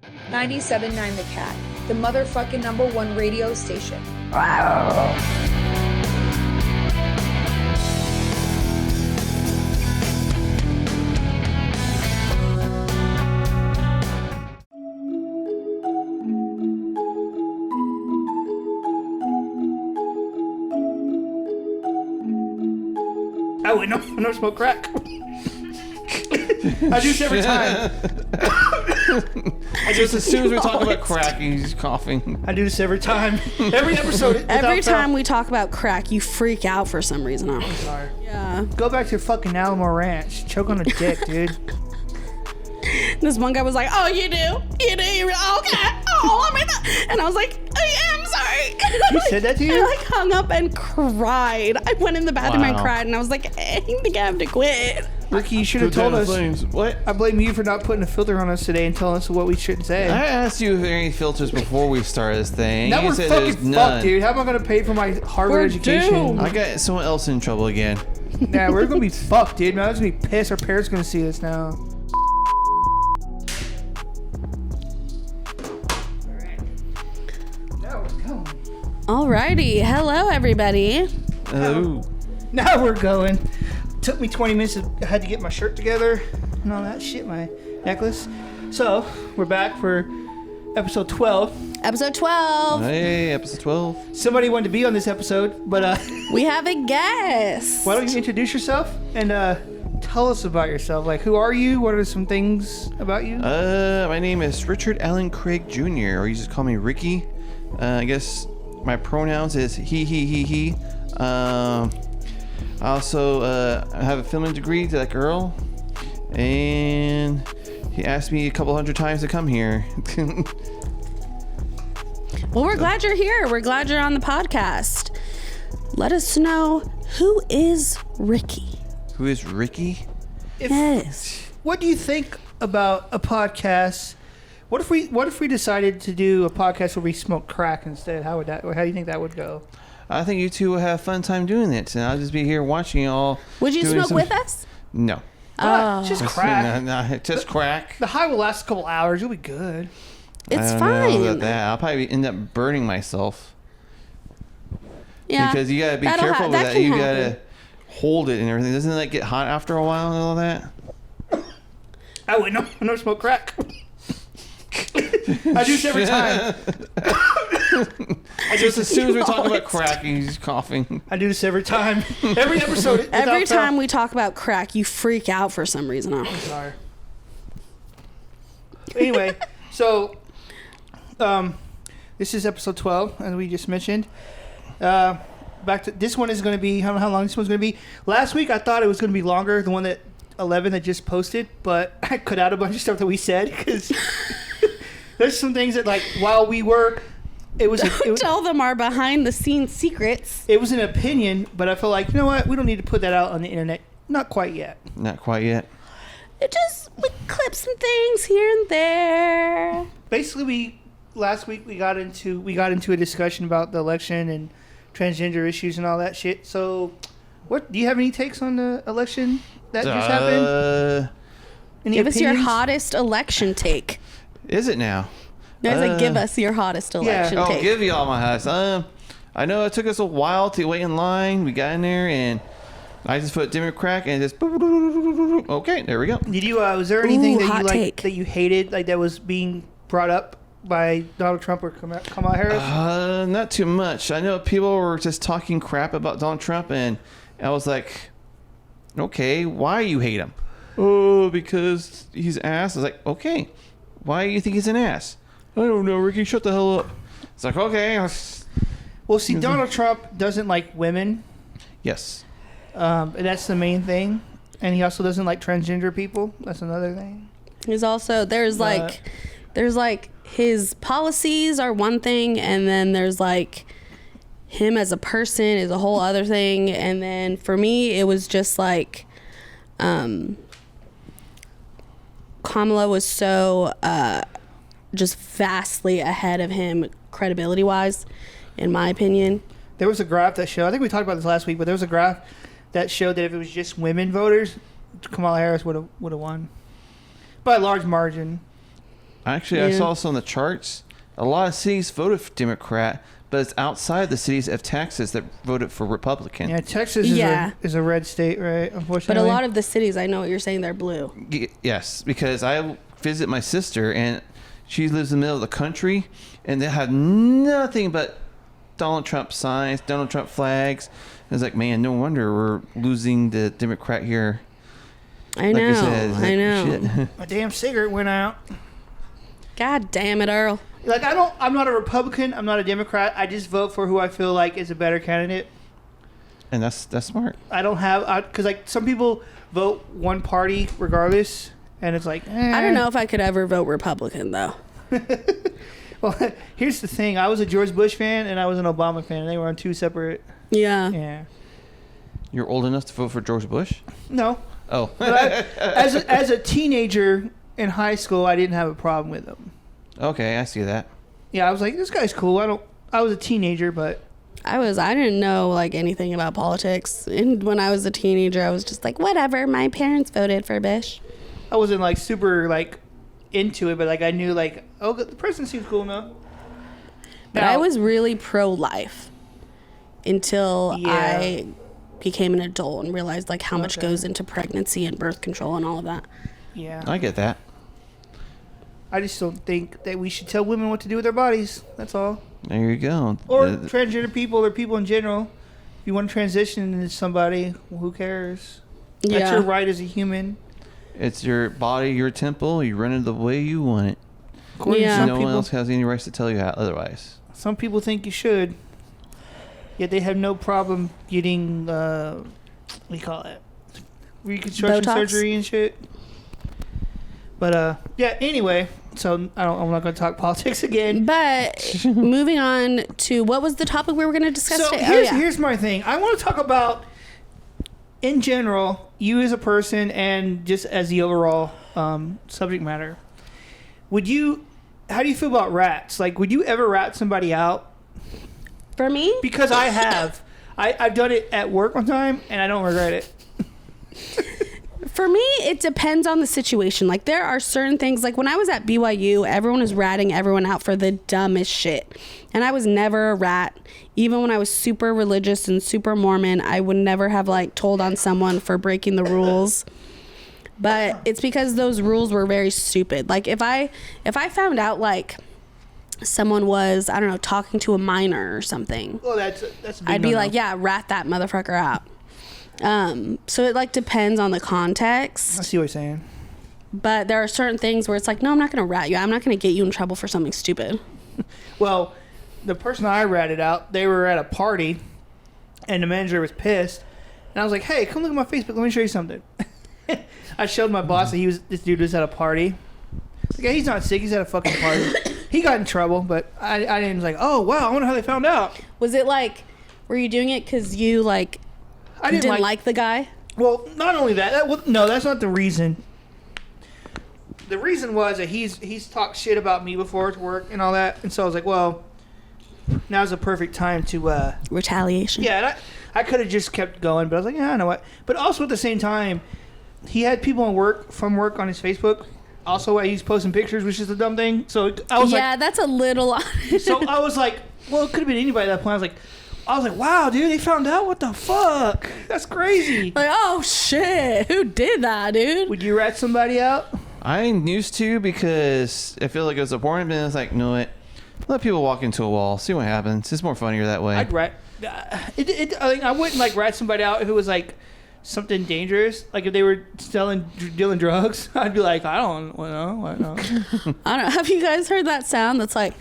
97.9 The Cat, the motherfucking #1 radio station. I would no smoke crack. I do this every time. Just as soon as we talk about crack, he's coughing. I do this every time. Every episode. Every time we talk about crack, you freak out for some reason. I'm sorry. Yeah. Go back to fucking Alamo Ranch. Choke on a dick, dude. This one guy was like, "Oh, you do? You do? You okay? Oh, I mean," and I was like, "I am sorry." He said that to you? I like hung up and cried. I went in the bathroom and Wow. cried, and I was like, "I think I have to quit." Ricky, you should have told us. What? I blame you for not putting a filter on us today and telling us what we shouldn't say. I asked you if there are any filters before we started this thing. Now You we're said fucking there's fucked, none. dude. How am I going to pay for my Harvard We're education? doomed. I got someone else in trouble again. Nah, we're going to be fucked, dude. Man, I'm going to be pissed. Our parents going to see this now. Now we're going. Alrighty, hello everybody. Oh. Now we're going. Took me 20 minutes. I had to get my shirt together and all that shit, my necklace. So, we're back for episode 12. Episode 12. Hey, episode 12. Somebody wanted to be on this episode, but We have a guest. why don't you introduce yourself and tell us about yourself? Like, who are you? What are some things about you? My name is Richard Allen Craig Jr., or you just call me Ricky. I guess my pronouns is he. I also have a filming degree like Earl, and he asked me a couple hundred times to come here. Well, we're glad you're here. We're glad you're on the podcast. Let us know, who is Ricky? Who is Ricky? Yes. What do you think about a podcast? What if we decided to do a podcast where we smoke crack instead? How do you think that would go? I think you two will have a fun time doing it, and I'll just be here watching you all. Would you doing smoke some- with us? No. Ah, just crack. No, just crack. The high will last a couple hours. You'll be good. It's I don't fine. know about that. I'll probably end up burning myself. Yeah. Because you gotta be That'll careful with that. can You happen. gotta hold it and everything. Doesn't it like get hot after a while and all that? I would no smoke crack. I do this every time. Just as soon as we talk about crack, he's coughing. I do this every time. Every episode. Every without fail. time we talk about crack, you freak out for some reason. Oh. Sorry. Anyway, so this is episode 12, as we just mentioned. Back to this one is going to be how long this one's going to be. Last week I thought it was going to be longer, the one that 11 that just posted, but I cut out a bunch of stuff that we said because there's some things that like while we were, it was Tell them our behind the scenes secrets. it was an opinion, but I feel like you know what, we don't need to put that out on the internet. Not quite yet. Not quite yet. We clip some things here and there. Basically, last week we got into a discussion about the election and transgender issues and all that shit. So, what do you have any takes on the election that just happened? Any Give us your opinions? hottest election take. Is it now? There's give us your hottest election I'll take. give you all my house. I know it took us a while to wait in line. We got in there and I just put dimmer crack and just okay, there we go. Did you? Was there anything that you hot like take. that you hated, like that was being brought up by Donald Trump or Kamala Harris? Not too much. I know people were just talking crap about Donald Trump, and I was like, okay, why you hate him? Oh, because he's ass. I was like, okay, why do you think he's an ass? I don't know, Ricky, shut the hell up. It's like, okay. Well, see, Donald Trump doesn't like women, Yes. and that's the main thing. And he also doesn't like transgender people. That's another thing. He's also there's like his policies are one thing, and then there's like him as a person is a whole other thing. And then for me, it was just like Kamala was so just vastly ahead of him credibility wise, in my opinion. There was a graph that showed, I think we talked about this last week, but there was a graph that showed that if it was just women voters, Kamala Harris would have won by a large margin. Actually, I saw this on the charts. A lot of cities voted for Democrat, but it's outside the cities of Texas that voted for Republican. Yeah, Texas is a red state, right? Unfortunately. But a lot of the cities, I know what you're saying, they're blue. Yes, because I visit my sister, and she lives in the middle of the country, and they have nothing but Donald Trump signs, Donald Trump flags. And it's like, man, no wonder we're losing the Democrat here. I know. I know. Shit. My damn cigarette went out. God damn it, Earl. Like, I'm not a Republican. I'm not a Democrat. I just vote for who I feel like is a better candidate. And that's smart. I don't have, because like some people vote one party regardless, and it's like, I don't know if I could ever vote Republican though. Well, here's the thing. I was a George Bush fan and I was an Obama fan. And they were on two separate. Yeah. You're old enough to vote for George Bush? No. Oh. As a teenager in high school, I didn't have a problem with him. Okay, I see that. Yeah, I was like, this guy's cool. I was a teenager, but I didn't know like anything about politics. And when I was a teenager, I was just like, whatever, my parents voted for Bush. I wasn't like super like into it, but like I knew like, oh, the person seems cool enough. But I was really pro-life until I became an adult and realized like how much goes into pregnancy and birth control and all of that. Yeah. I get that. I just don't think that we should tell women what to do with their bodies. That's all. There you go. Or transgender people or people in general. If you want to transition into somebody, well, who cares? That's your right as a human. It's your body, your temple. You run it the way you want it. Yeah. No one else has any rights to tell you how otherwise. Some people think you should. Yet they have no problem getting, what do you call it? Reconstruction Botox? surgery and shit. But, yeah, anyway. So, I'm not going to talk politics again. But moving on to what was the topic we were going to discuss So, today? here's my thing. I want to talk about, in general, you as a person and just as the overall subject matter. How do you feel about rats? Like, would you ever rat somebody out? For me? Because I have. I've done it at work one time, and I don't regret it. For me, it depends on the situation. Like, there are certain things, like when I was at BYU, everyone was ratting everyone out for the dumbest shit. And I was never a rat. Even when I was super religious and super Mormon, I would never have, like, told on someone for breaking the rules. But it's because those rules were very stupid. Like, if I found out, like, someone was, I don't know, talking to a minor or something. Well, that's I'd be like, yeah, rat that motherfucker out. So it like depends on the context. I see what you're saying. But there are certain things where it's like, no, I'm not going to rat you. I'm not going to get you in trouble for something stupid. Well, the person I ratted out, they were at a party, and the manager was pissed. And I was like, hey, come look at my Facebook. Let me show you something. I showed my boss that this dude was at a party. Like, yeah, he's not sick. He's at a fucking party. He got in trouble, but I didn't like, oh, wow, I wonder how they found out. Was it like, were you doing it because you like... I didn't like the guy? Well, not only that. No, that's not the reason. The reason was that he's talked shit about me before at work and all that, and so I was like, well, now's the perfect time to retaliation. Yeah, and I could have just kept going, but I was like, yeah, I know what. But also at the same time, he had people from work on his Facebook. Also, he's posting pictures, which is a dumb thing. So I was like, that's a little. So I was like, well, it could have been anybody at that point. I was like, wow, dude, they found out? What the fuck? That's crazy. Like, oh, shit. Who did that, dude? Would you rat somebody out? I used to because I feel like it was important, but it's like, no, let people walk into a wall, see what happens. It's more funnier that way. I'd rat. I wouldn't like rat somebody out if it was like something dangerous. Like if they were dealing drugs, I'd be like, I don't know. I don't know. Have you guys heard that sound that's like,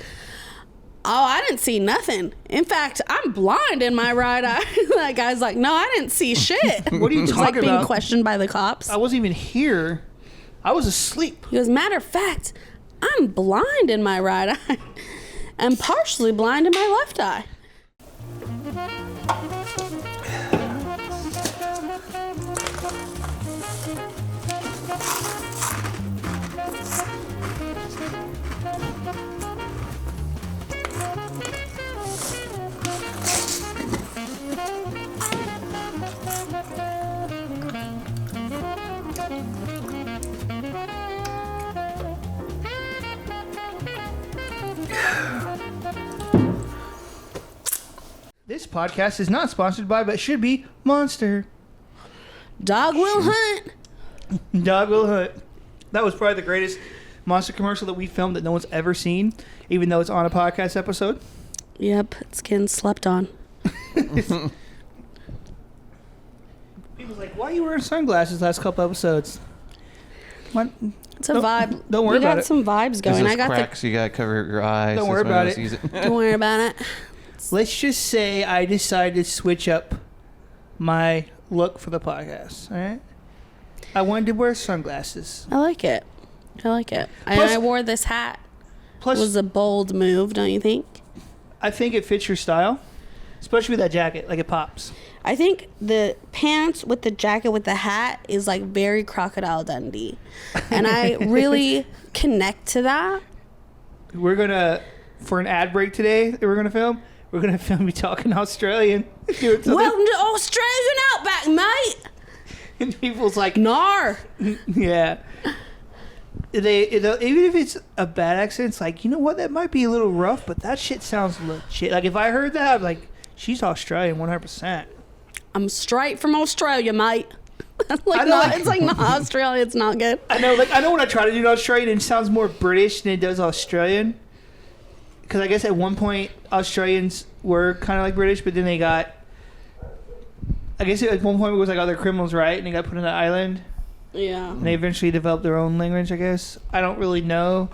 oh, I didn't see nothing. In fact, I'm blind in my right eye. That guy's like, no, I didn't see shit. What are you talking like being about? questioned by the cops. I wasn't even here. I was asleep. He goes, matter of fact, I'm blind in my right eye. I'm partially blind in my left eye. podcast is not sponsored by, but should be, Monster. Dog will hunt. Dog will hunt. That was probably the greatest Monster commercial that we filmed that no one's ever seen, even though it's on a podcast episode. Yep, it's getting slept on. People's like, why are you wearing sunglasses last couple episodes? What? It's a vibe. Don't worry we about got it. some vibes going. There's I got cracks. You gotta cover your eyes. Don't That's worry why about I it. use Don't worry about it. Let's just say I decided to switch up my look for the podcast. All right, I wanted to wear sunglasses. I like it. And Plus- I wore this hat. Plus, It was a bold move, don't you think? I think it fits your style, especially with that jacket. Like, it pops. I think the pants with the jacket with the hat is like very Crocodile Dundee. And I really connect to that. We're gonna, for an ad break today that we're gonna film, we're gonna film me talking Australian. Doing something. Welcome to Australian Outback, mate. And people's like, Nar. yeah. Even if it's a bad accent, it's like, you know what, that might be a little rough, but that shit sounds legit. Like, if I heard that, I'd be like, she's Australian 100%. I'm straight from Australia, mate. Like, I know, it's like not Australia. It's not good. I know when I try to do Australian, it sounds more British than it does Australian. Because I guess at one point, Australians were kind of like British, but then they got, I guess at one point it was like, oh, they're criminals, right? And they got put on an island. Yeah. And they eventually developed their own language, I guess. I don't really know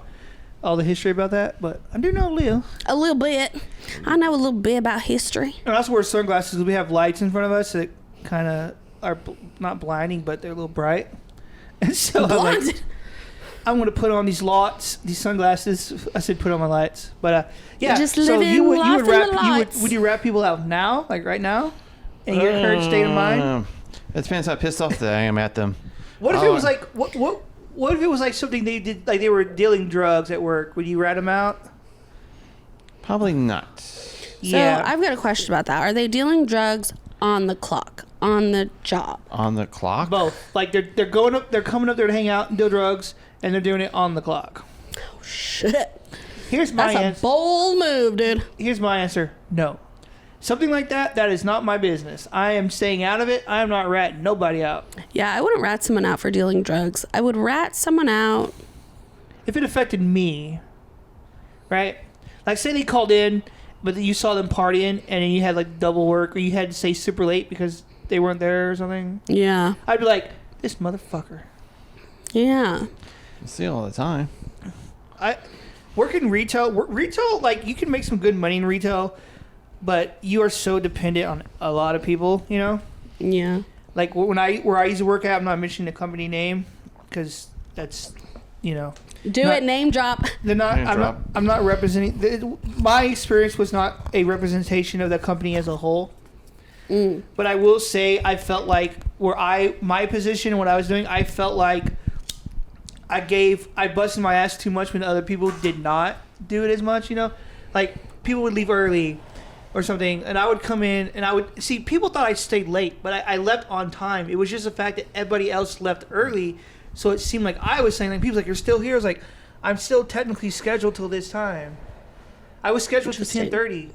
all the history about that, but I do know a little. A little bit. I know a little bit about history. And I also wear sunglasses because we have lights in front of us that kind of are not blinding, but they're a little bright. And so I'm like, Blinded. I'm going to put on these sunglasses. I said put on my lights. But yeah, Just so living you would life in wrap, the lights. would you wrap people out now, like right now, in your current state of mind? It depends how pissed off that I am at them. What if it was like what if it was like something they did, like they were dealing drugs at work? Would you rat them out? Probably not. So I've got a question about that. Are they dealing drugs on the clock, on the job? On the clock? Both. Like they're going up, they're coming up there to hang out and do drugs, and they're doing it on the clock. Oh, shit. Here's my That's a answer. bold move, dude. Here's my answer. No. Something like that, that is not my business. I am staying out of it. I am not ratting nobody out. Yeah, I wouldn't rat someone out for dealing drugs. I would rat someone out. If it affected me, right? Like, say they called in, but you saw them partying, and then you had like double work, or you had to stay super late because they weren't there or something. Yeah. I'd be like, this motherfucker. Yeah. I see it all the time. I work in retail. Retail, like, you can make some good money in retail, but you are so dependent on a lot of people, you know? Yeah. Like, where I used to work at, I'm not mentioning the company name because that's, you know. Name drop. They're not. Name drop. I'm not representing. My experience was not a representation of the company as a whole. But I will say, I felt like my position and what I was doing, I felt like I busted my ass too much when other people did not do it as much. You know, like people would leave early or something, and I would come in and I would see people thought I stayed late, but I left on time. It was just the fact that everybody else left early. So it seemed like I was saying, like, people like, you're still here. I was like, I'm still technically scheduled till this time. I was scheduled to 10:30.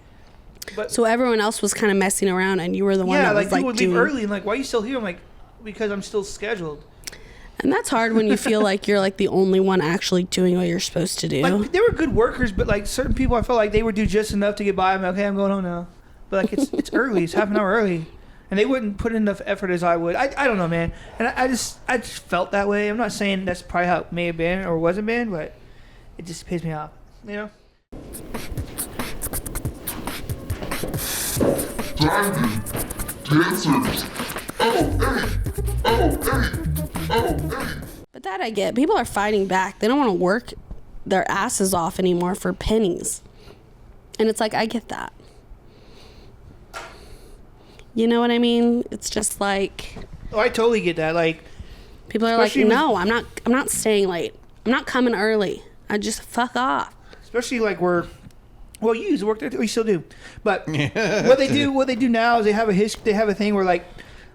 But So everyone else was kind of messing around, and you were the one yeah, that was people would doing. leave early and like, why are you still here? I'm like, because I'm still scheduled. And that's hard when you feel like you're like the only one actually doing what you're supposed to do. Like, they were good workers, but like certain people, I felt like they would do just enough to get by. I'm like, okay, I'm going home now. But like, it's early. It's half an hour early. And they wouldn't put in enough effort as I would. I don't know, man. And I just felt that way. I'm not saying that's probably how it may have been or wasn't been, but it just pissed me off. You know? But that I get. People are fighting back. They don't want to work their asses off anymore for pennies. And it's like, I get that. You know what I mean? It's just like, Oh, I totally get that. Like, people are like, Especially with- no, I'm not staying late. I'm not coming early. I just fuck off. especially like well, you used to work there, or you still do. But what they do now is they have a thing where like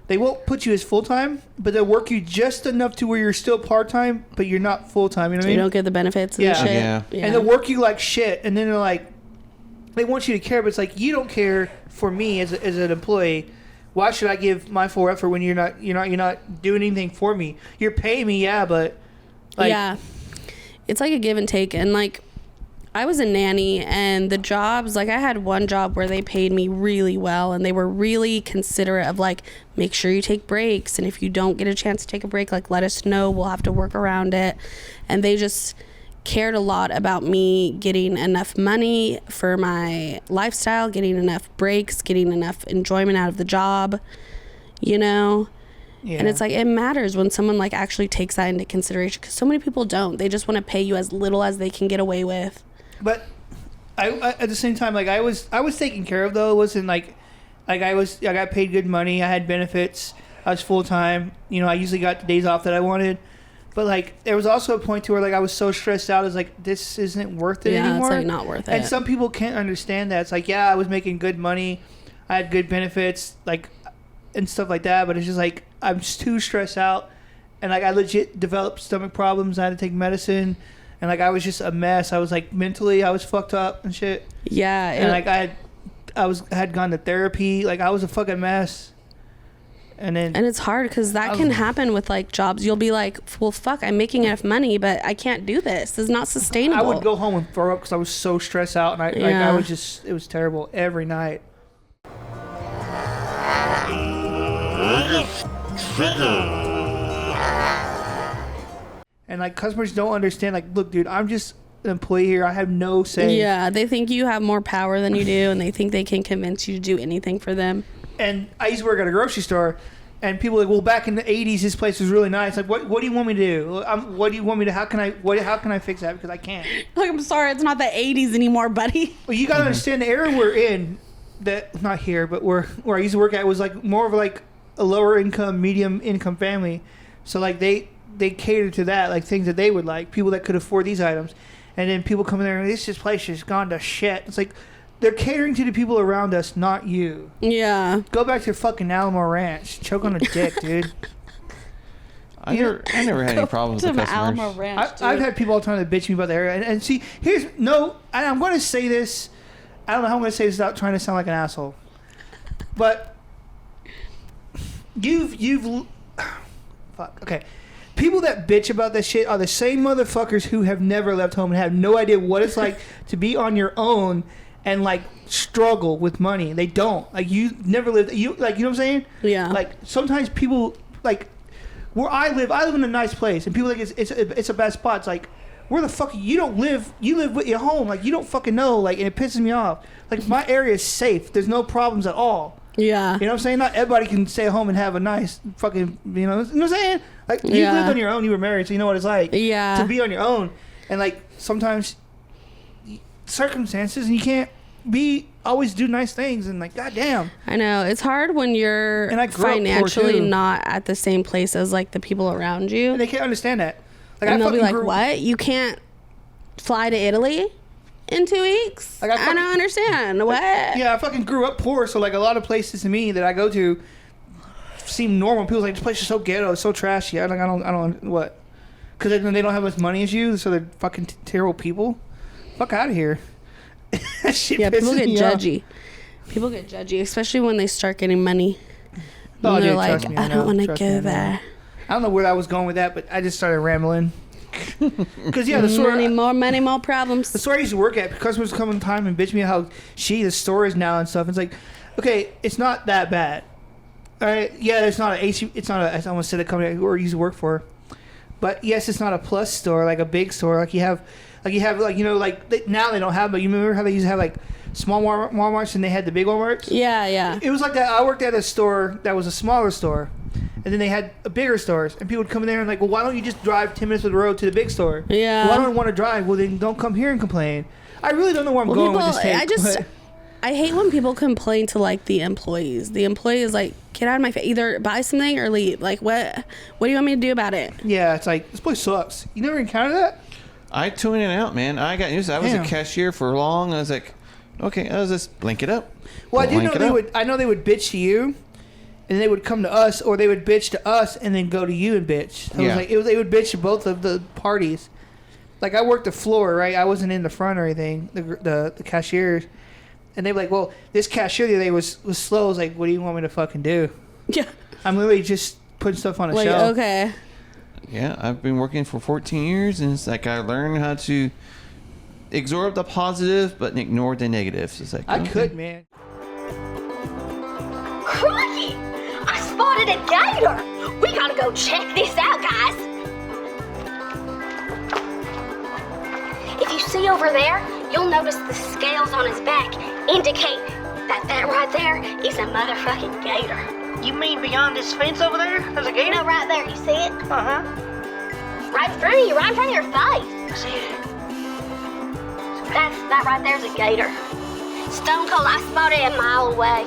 they won't put you as full time, but they'll work you just enough to where you're still part time, but you're not full time. You know what I You mean? don't get the benefits and Yeah. shit. Yeah. And they'll work you like shit, and then they're like, they want you to care, but it's like you don't care for me as an employee. Why should I give my full effort when you're not doing anything for me? You're paying me, yeah, but like, yeah, it's like a give and take. And like, I was a nanny, and the jobs, like I had one job where they paid me really well, and they were really considerate of like, make sure you take breaks, and if you don't get a chance to take a break, like let us know, we'll have to work around it. And they just cared a lot about me getting enough money for my lifestyle, getting enough breaks, getting enough enjoyment out of the job, you know? yeah. And it's like, it matters when someone like actually takes that into consideration, because so many people don't. They just want to pay you as little as they can get away with. But I at the same time, like I was taken care of though. It wasn't like I got paid good money. I had benefits. I was full time. You know, I usually got the days off that I wanted. But like there was also a point to where like I was so stressed out. It's like this isn't worth it anymore. Yeah, it's like not worth it. And some people can't understand that. It's like, yeah, I was making good money. I had good benefits, like and stuff like that. But it's just like I'm just too stressed out, and like I legit developed stomach problems. I had to take medicine. And like I was just a mess. I was like mentally, I was fucked up and shit. Yeah, and like I had gone to therapy. Like I was a fucking mess. And it's hard because that can happen with like jobs. You'll be like, well, fuck, I'm making enough money, but I can't do this. This is not sustainable. I would go home and throw up because I was so stressed out, and I was just, it was terrible every night. And like customers don't understand. Like, look, dude, I'm just an employee here. I have no say. Yeah, they think you have more power than you do, and they think they can convince you to do anything for them. And I used to work at a grocery store, and people were like, well, back in the 80s, this place was really nice. Like, what do you want me to do? What do you want me to? How can I fix that? Because I can't. Like, I'm sorry, it's not the 80s anymore, buddy. Well, you gotta understand the era we're in. That not here, but where I used to work at was like more of like a lower income, medium income family. So like they cater to that, like things that they would like, people that could afford these items. And then people come in there and this place has gone to shit. It's like they're catering to the people around us, not you. Yeah. Go back to your fucking Alamo Ranch. Choke on a dick, dude. I never had any problems with customers. Alamo Ranch, I've had people all the time that bitch me about the area. And see, I'm going to say this. I don't know how I'm going to say this without trying to sound like an asshole. But you've fuck. Okay. People that bitch about that shit are the same motherfuckers who have never left home and have no idea what it's like to be on your own and like struggle with money. They don't. Like you never lived. You know what I'm saying? Yeah. Like sometimes people like where I live in a nice place and people think it's a bad spot. It's like where the fuck you don't live. You live with your home. Like you don't fucking know. Like and it pisses me off. Like my area is safe. There's no problems at all. Yeah. You know what I'm saying? Not everybody can stay at home and have a nice fucking, you know what I'm saying? Like, you lived on your own, you were married, so you know what it's like to be on your own. And, like, sometimes circumstances, and you can't always do nice things, and, like, goddamn. I know. It's hard when you're financially not at the same place as, like, the people around you. And they can't understand that. Like, and they'll be like, what? You can't fly to Italy in 2 weeks? Like I don't understand. What? Yeah, I fucking grew up poor, so like a lot of places to me that I go to seem normal. People are like, this place is so ghetto, it's so trashy. I don't what? Because they don't have as much money as you, so they're fucking terrible people. Fuck out of here. That shit people get judgy. People get judgy, especially when they start getting money. Oh, they're dude, like, I don't want to go there. I don't know where I was going with that, but I just started rambling. Because the store, many more problems. The store I used to work at, customers come in time and bitch me how the store is now and stuff. It's like, okay, it's not that bad. All right, yeah, it's not I almost said a company I used to work for, but yes, it's not a plus store like a big store like you have now they don't have. But you remember how they used to have like small Walmarts and they had the big Walmarts? Yeah. It was like that. I worked at a store that was a smaller store. And then they had bigger stores. And people would come in there and like, well, why don't you just drive 10 minutes with the road to the big store? Yeah. Well, I don't want to drive. Well, then don't come here and complain. I really don't know where I'm going with this take. I hate when people complain to like the employees. The employee is like, get out of my face. Either buy something or leave. Like, what do you want me to do about it? Yeah, it's like, this place sucks. You never encountered that? I tune in and out, man. I got used to it. I was a cashier for long. I was like, okay, I'll just link it up. Well, I know they would bitch to you. And they would come to us, or they would bitch to us, and then go to you and bitch. So they would bitch to both of the parties. Like I worked the floor, right? I wasn't in the front or anything. The cashiers, And they're like, well, this cashier the other day was slow. I was like, what do you want me to fucking do? Yeah. I'm literally just putting stuff on a Like, shelf. okay. Yeah, I've been working for 14 years, and it's like I learned how to absorb the positive but ignore the negatives. It's like, I okay. could, man. Crikey! I spotted a gator! We gotta go check this out, guys! If you see over there, you'll notice the scales on his back indicate that right there is a motherfucking gator. You mean beyond this fence over there? There's a gator? You know, right there, you see it? Uh-huh. Right in front of you, right in front of your face. I see it. That right there's a gator. Stone cold, I spotted it a mile away.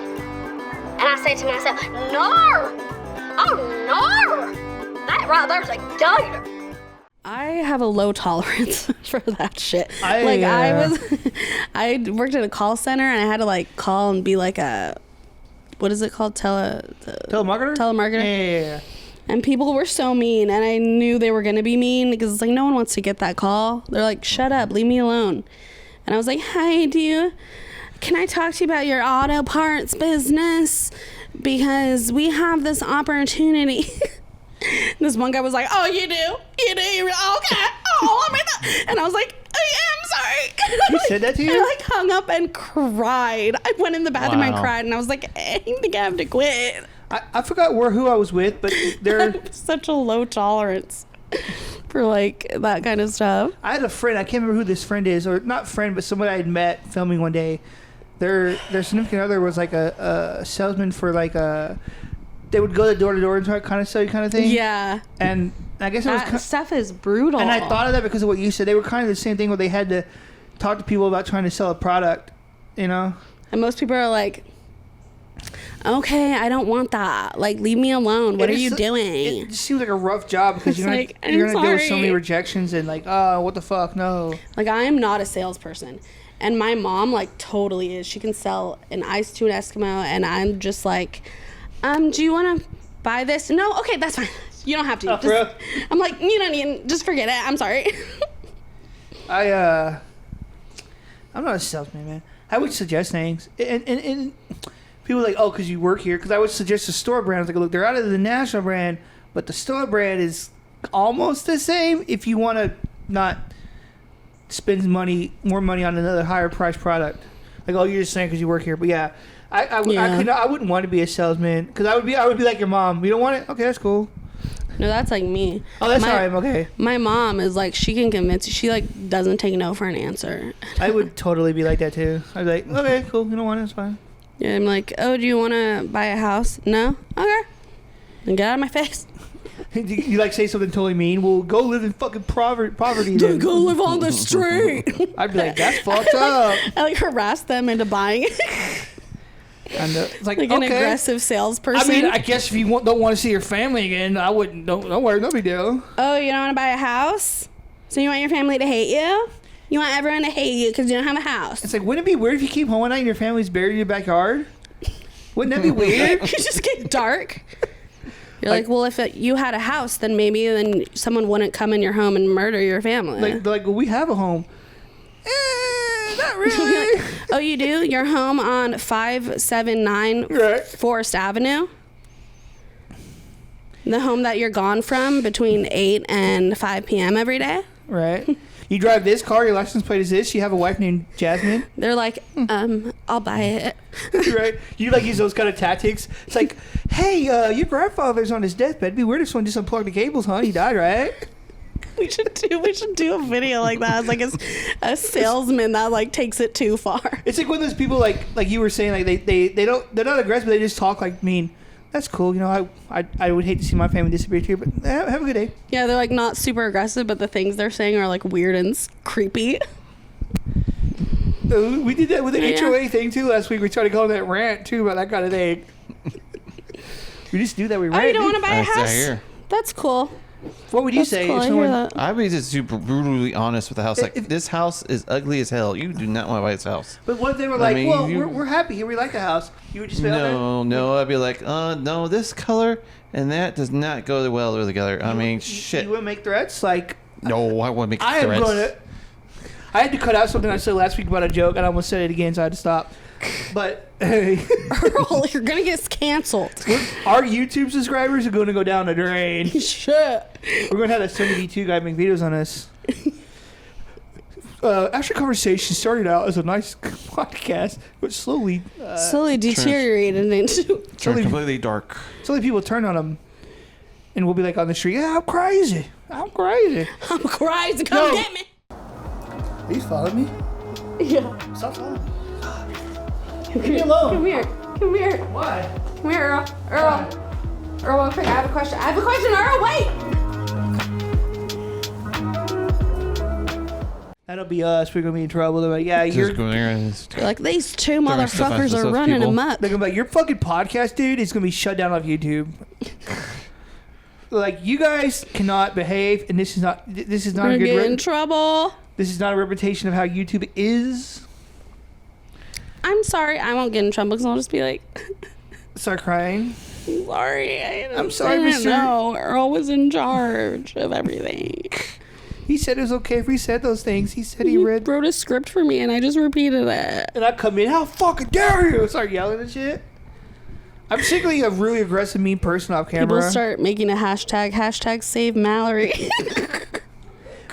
And I said to myself, "Nar! Oh, nar! That right there's a gator." I have a low tolerance for that shit. I worked at a call center and I had to like call and be like a, what is it called? Telemarketer? Telemarketer. Yeah. And people were so mean, and I knew they were gonna be mean because it's like no one wants to get that call. They're like, "Shut up, leave me alone." And I was like, "Hi, can I talk to you about your auto parts business? Because we have this opportunity." This one guy was like, "Oh, you do? Okay. Oh, I mean," and I was like, "I'm sorry." He said that to you? I like hung up and cried. I went in the bathroom and Wow. cried, and I was like, "I think I have to quit." I forgot who I was with, but there. Such a low tolerance for like that kind of stuff. I had a friend. I can't remember who this friend is, or not friend, but someone I had met filming one day. Their significant other was like a salesman for like a. They would go door to door and try to kind of sell you kind of thing. Yeah, And I guess it was. that stuff is brutal. And I thought of that because of what you said. They were kind of the same thing where they had to talk to people about trying to sell a product. You know. And most people are like, "Okay, I don't want that. Like, leave me alone. What And are you it's- doing?" It just seems like a rough job because It's you're like, gonna deal with so sorry. many rejections and like, oh, what the fuck, no. Like, I am not a salesperson. And my mom, like, totally is. She can sell an ice to an Eskimo. And I'm just like, do you want to buy this? No? Okay, that's fine. You don't have to. Oh, for real? I'm like, you don't need, just forget it. I'm sorry. I'm not a salesman, man. I would suggest things, and people are like, oh, because you work here. Because I would suggest a store brand. I was like, look, they're out of the national brand, but the store brand is almost the same. If you want to not spend more money on another higher priced product, like, oh, you're just saying because you work here. But yeah, I wouldn't want to be a salesman because I would be like your mom. You don't want it? Okay, that's cool. No, that's like me. Oh, that's all right. I'm okay. My mom is like, she can convince you. She like doesn't take no for an answer. I would totally be like that too. I'd be like, okay, cool. You don't want it? It's fine. Yeah, I'm like, oh, do you want to buy a house? No? Okay. Then get out of my face. You like say something totally mean? Well, go live in fucking poverty. Then. Go live on the street. I'd be like, that's fucked up. I like harass them into buying it. And it's like Like okay. an aggressive salesperson. I mean, I guess if you don't want to see your family again, I wouldn't. Don't worry, no big deal. Oh, you don't want to buy a house? So you want your family to hate you? You want everyone to hate you because you don't have a house? It's like, wouldn't it be weird if you came home one night and your family's buried in your backyard? Wouldn't that be weird? You just get dark. You're like, well, if you had a house, then maybe someone wouldn't come in your home and murder your family. Like, they're like, well, we have a home. Not really. Oh, you do? You're home on 579 Right. Forest Avenue? The home that you're gone from between 8 and 5 p.m. every day? Right. You drive this car, your license plate is this, you have a wife named Jasmine. They're like, I'll buy it. Right? You like use those kind of tactics. It's like, hey, your grandfather's on his deathbed. It'd be weird if someone just unplugged the cables, huh? He died, right? We should do a video like that. It's like a salesman that like takes it too far. It's like one of those people like you were saying, like they're not aggressive, they just talk like mean. That's cool, you know. I would hate to see my family disappear too, but have a good day. Yeah, they're like not super aggressive, but the things they're saying are like weird and creepy. We did that with the Yeah. HOA thing too last week. We tried to call that rant too about that kind of thing. We just do that. We rant. Oh, you don't want to buy a That's house? here. That's cool. What would you That's say cool. if I hear someone? that. I'd be just super brutally honest with the house. Like, this house is ugly as hell. You do not want to buy this house. But what if they were I like, mean, well, you- we're happy here. We like the house. You would just be okay. No. I'd be like, no, this color and that does not go well together. I mean, shit. You would make threats like, No, I wouldn't make I am threats. going to. I had to cut out something I said last week about a joke, and I almost said it again, so I had to stop. But hey, Earl, you're gonna get canceled. our YouTube subscribers are going to go down the drain. Shit. We're going to have that Sony V2 guy make videos on us. Ashtray Conversations started out as a nice podcast, but slowly deteriorated into. Turned completely dark. slowly people turn on them, and we'll be like on the street. Yeah, I'm crazy. I'm crazy. Come get me. Are you following me? Yeah. Stop following me. Leave me alone. Come here. Why? Come here, Earl. Earl, real quick. I have a question. Earl, wait. That'll be us. We're gonna be in trouble. They're like, yeah, Just go there and You're like, these two Throwing stuff at motherfuckers are those running people. amok. they're gonna be like, your fucking podcast, dude, is gonna be shut down off YouTube. Like, you guys cannot behave, and this is not We're a gonna good. get in trouble. This is not a reputation of how YouTube is. I'm sorry. I won't get in trouble because I'll just be like, Start crying. sorry. I'm sorry, I didn't Mr. know. Earl was in charge of everything. He said it was okay if we said those things. He said he He read. wrote a script for me and I just repeated it. And I come in, how fucking dare you? Start yelling and shit. I'm particularly a really aggressive, mean person off camera. People start making a hashtag save Mallory.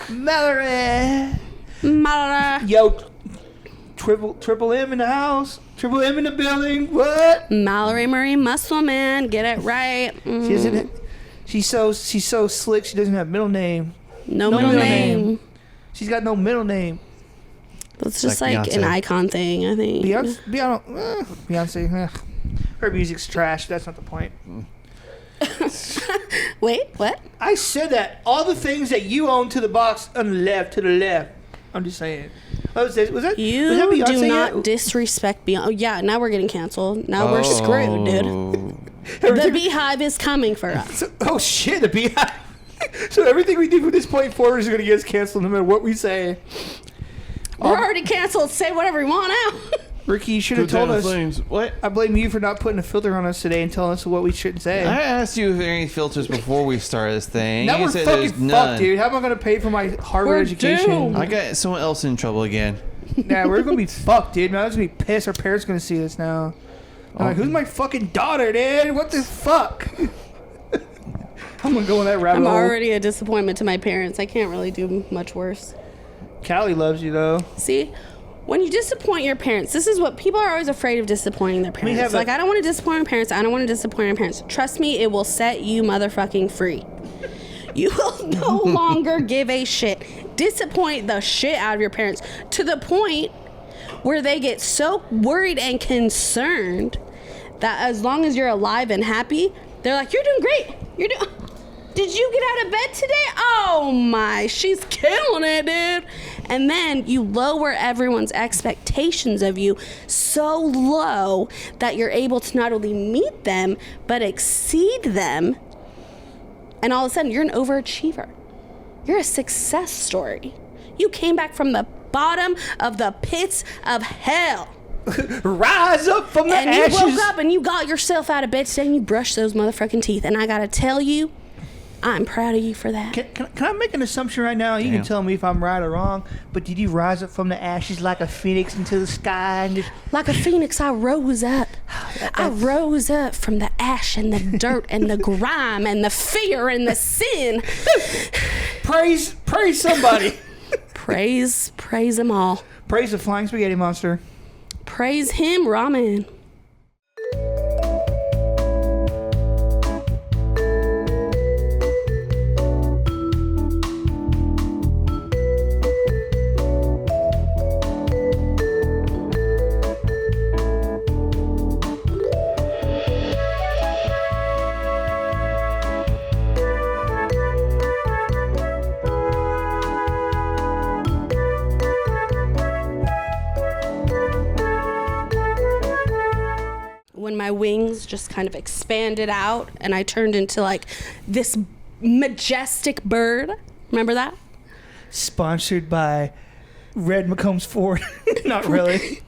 Mallory. Mallory. Yo, triple M in the house. Triple M in the building. What? Mallory Marie Muscleman. Get it right. She doesn't. She's so slick. She doesn't have a middle name. No middle name. She's got no middle name. That's just Like like Beyonce. an icon thing, I think. Beyonce. Her music's trash. That's not the point. Wait, what? I said that. All the things that you own to the box on the left, to the left. I'm just saying. Was that You Beyonce do not yet? disrespect Beyonce. Oh, yeah, now we're getting canceled. Now we're screwed, dude. The Beehive is coming for us. Oh shit, the Beehive. So everything we do from this point forward is going to get us canceled no matter what we say. We're already canceled. Say whatever you want now. Ricky, you should have told us. What? I blame you for not putting a filter on us today and telling us what we shouldn't say. I asked you if there are any filters before we started this thing. Now You we're said fucking there's fucked, none. dude. How am I going to pay for my Harvard We're education? doomed. I got someone else in trouble again. Nah, we're going to be fucked, dude. Man, I'm going to be pissed. Our parents are going to see this now. I'm like, who's my fucking daughter, dude? What the fuck? I'm going to go in that rabbit I'm hole. already a disappointment to my parents. I can't really do much worse. Callie loves you, though. See, when you disappoint your parents, this is what people are always afraid of, disappointing their parents. have Like, I don't want to disappoint my parents. I don't want to disappoint my parents. Trust me, it will set you motherfucking free. You will no longer give a shit. Disappoint the shit out of your parents to the point where they get so worried and concerned that as long as you're alive and happy, they're like, you're doing great. Did you get out of bed today? Oh my, she's killing it, dude. And then you lower everyone's expectations of you so low that you're able to not only meet them, but exceed them. And all of a sudden, you're an overachiever. You're a success story. You came back from the bottom of the pits of hell. Rise up from the And ashes. you woke up and you got yourself out of bed today and you brushed those motherfucking teeth. And I gotta tell you, I'm proud of you for that. Can I make an assumption right now? You Damn. can tell me if I'm right or wrong, but did you rise up from the ashes like a phoenix into the sky? And just, Like a phoenix, I rose up. I rose up from the ash and the dirt and the grime and the fear and the sin. praise somebody. Praise them all. Praise the flying spaghetti monster. Praise him, ramen. When my wings just kind of expanded out and I turned into like this majestic bird. Remember that? Sponsored by Red McCombs Ford. Not really.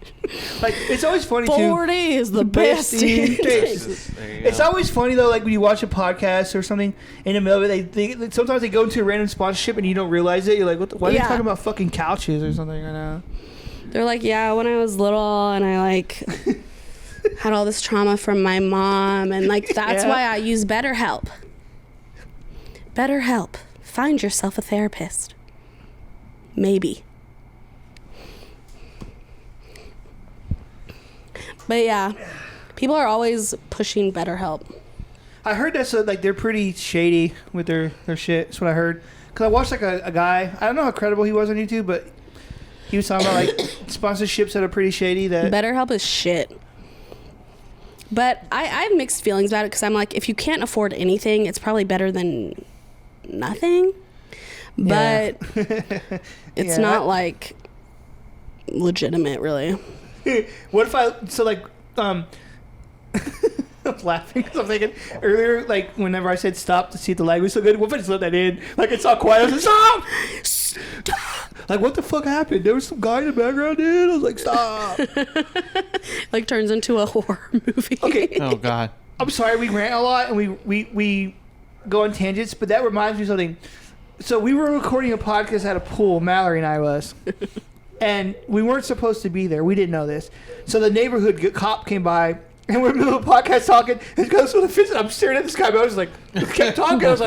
Like, it's always funny, too. 40 is the best in Texas. It's always funny, though, like, when you watch a podcast or something, in the middle of it, they sometimes they go into a random sponsorship and you don't realize it. You're like, why are they talking about fucking couches or something right now? They're like, yeah, when I was little and I, like, had all this trauma from my mom. And, like, that's why I use BetterHelp. BetterHelp. Find yourself a therapist. Maybe. But yeah, people are always pushing BetterHelp. I heard that's like they're pretty shady with their shit. That's what I heard. Cause I watched like a guy. I don't know how credible he was on YouTube, but he was talking about like sponsorships that are pretty shady. That BetterHelp is shit. But I have mixed feelings about it because I'm like, if you can't afford anything, it's probably better than nothing. But it's not like legitimate, really. What if I'm laughing because I'm thinking earlier, like whenever I said stop to see if the lag was so good, what if I just let that in? Like it's all quiet. I was like, stop! Like what the fuck happened? There was some guy in the background, dude. I was like, stop! Like turns into a horror movie. Okay. Oh God. I'm sorry, we rant a lot and we go on tangents, but that reminds me of something. So we were recording a podcast at a pool, Mallory and I was. And we weren't supposed to be there. We didn't know this. So the neighborhood cop came by, and we're in the middle of the podcast talking. And goes with a fist. I'm staring at this guy, but I was like, kept talking. I was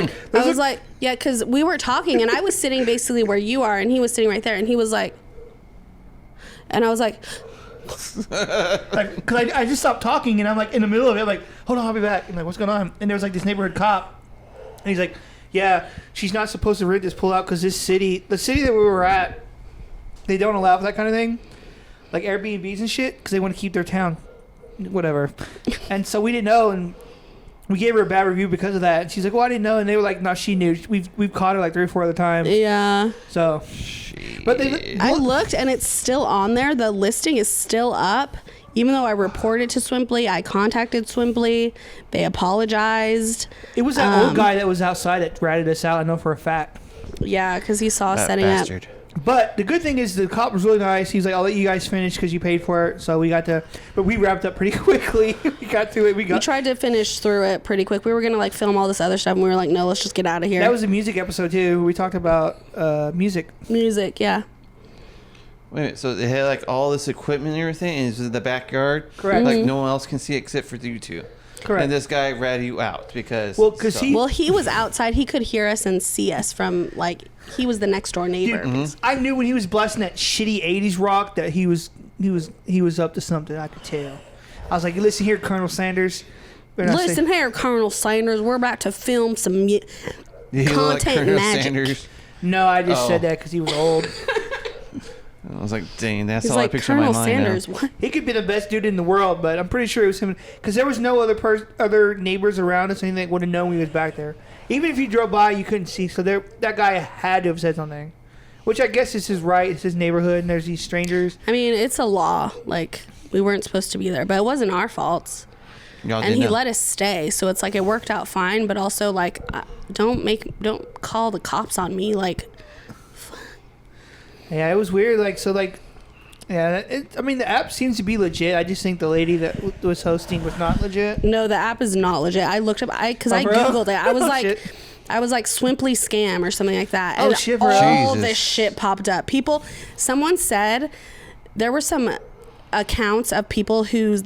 like, yeah, because we were talking, and I was sitting basically where you are, and he was sitting right there, and he was like, and I was like, because I just stopped talking, and I'm like in the middle of it, I'm like, hold on, I'll be back. I'm like, what's going on? And there was like this neighborhood cop, and he's like, yeah, she's not supposed to rent this pool out because the city that we were at, they don't allow for that kind of thing, like Airbnbs and shit, because they want to keep their town, whatever. And so we didn't know, and we gave her a bad review because of that. And she's like, "Well, I didn't know," and they were like, "No, she knew. We've caught her like 3 or 4 other times." yeah. So, but I looked, and it's still on there. The listing is still up, even though I reported to Swimply. I contacted Swimply. They apologized. It was that old guy that was outside that ratted us out. I know for a fact. Yeah, because he saw us That setting bastard. up. But the good thing is the cop was really nice. He's like, "I'll let you guys finish because you paid for it." So we got to, but we wrapped up pretty quickly. We got to it. We tried to finish through it pretty quick. We were gonna like film all this other stuff, and we were like, "No, let's just get out of here." That was a music episode too. We talked about music. Music, yeah. Wait a minute, so they had like all this equipment and everything, and it's in the backyard. Correct. Like no one else can see it except for you two. Correct. And this guy ratted you out because. Well, because he was outside. He could hear us and see us from like he was the next door neighbor. Dude, I knew when he was blasting that shitty '80s rock that he was up to something. I could tell. I was like, "Listen here, Colonel Sanders." Listen here, Colonel Sanders. We're about to film some content magic. Sanders? No, I just said that because he was old. I was like, dang, that's He's all like, I picture Colonel in my mind Sanders. now. What? He could be the best dude in the world, but I'm pretty sure it was him because there was no other neighbors around us. Anything that would have known he was back there. Even if you drove by, you couldn't see. So that guy had to have said something, which I guess is his right. It's his neighborhood, and there's these strangers. I mean, it's a law. Like we weren't supposed to be there, but it wasn't our fault. Y'all And he know. let us stay, so it's like it worked out fine. But also, like, don't call the cops on me. Like, Yeah, it was weird. Yeah, I mean, the app seems to be legit. I just think the lady that was hosting was not legit. no, the app is not legit. I looked up, because I bro? googled it. I was Oh, like, shit. Swimply scam or something like that. Oh, And shit, bro. all Jesus. this shit popped up. Someone said there were some accounts of people who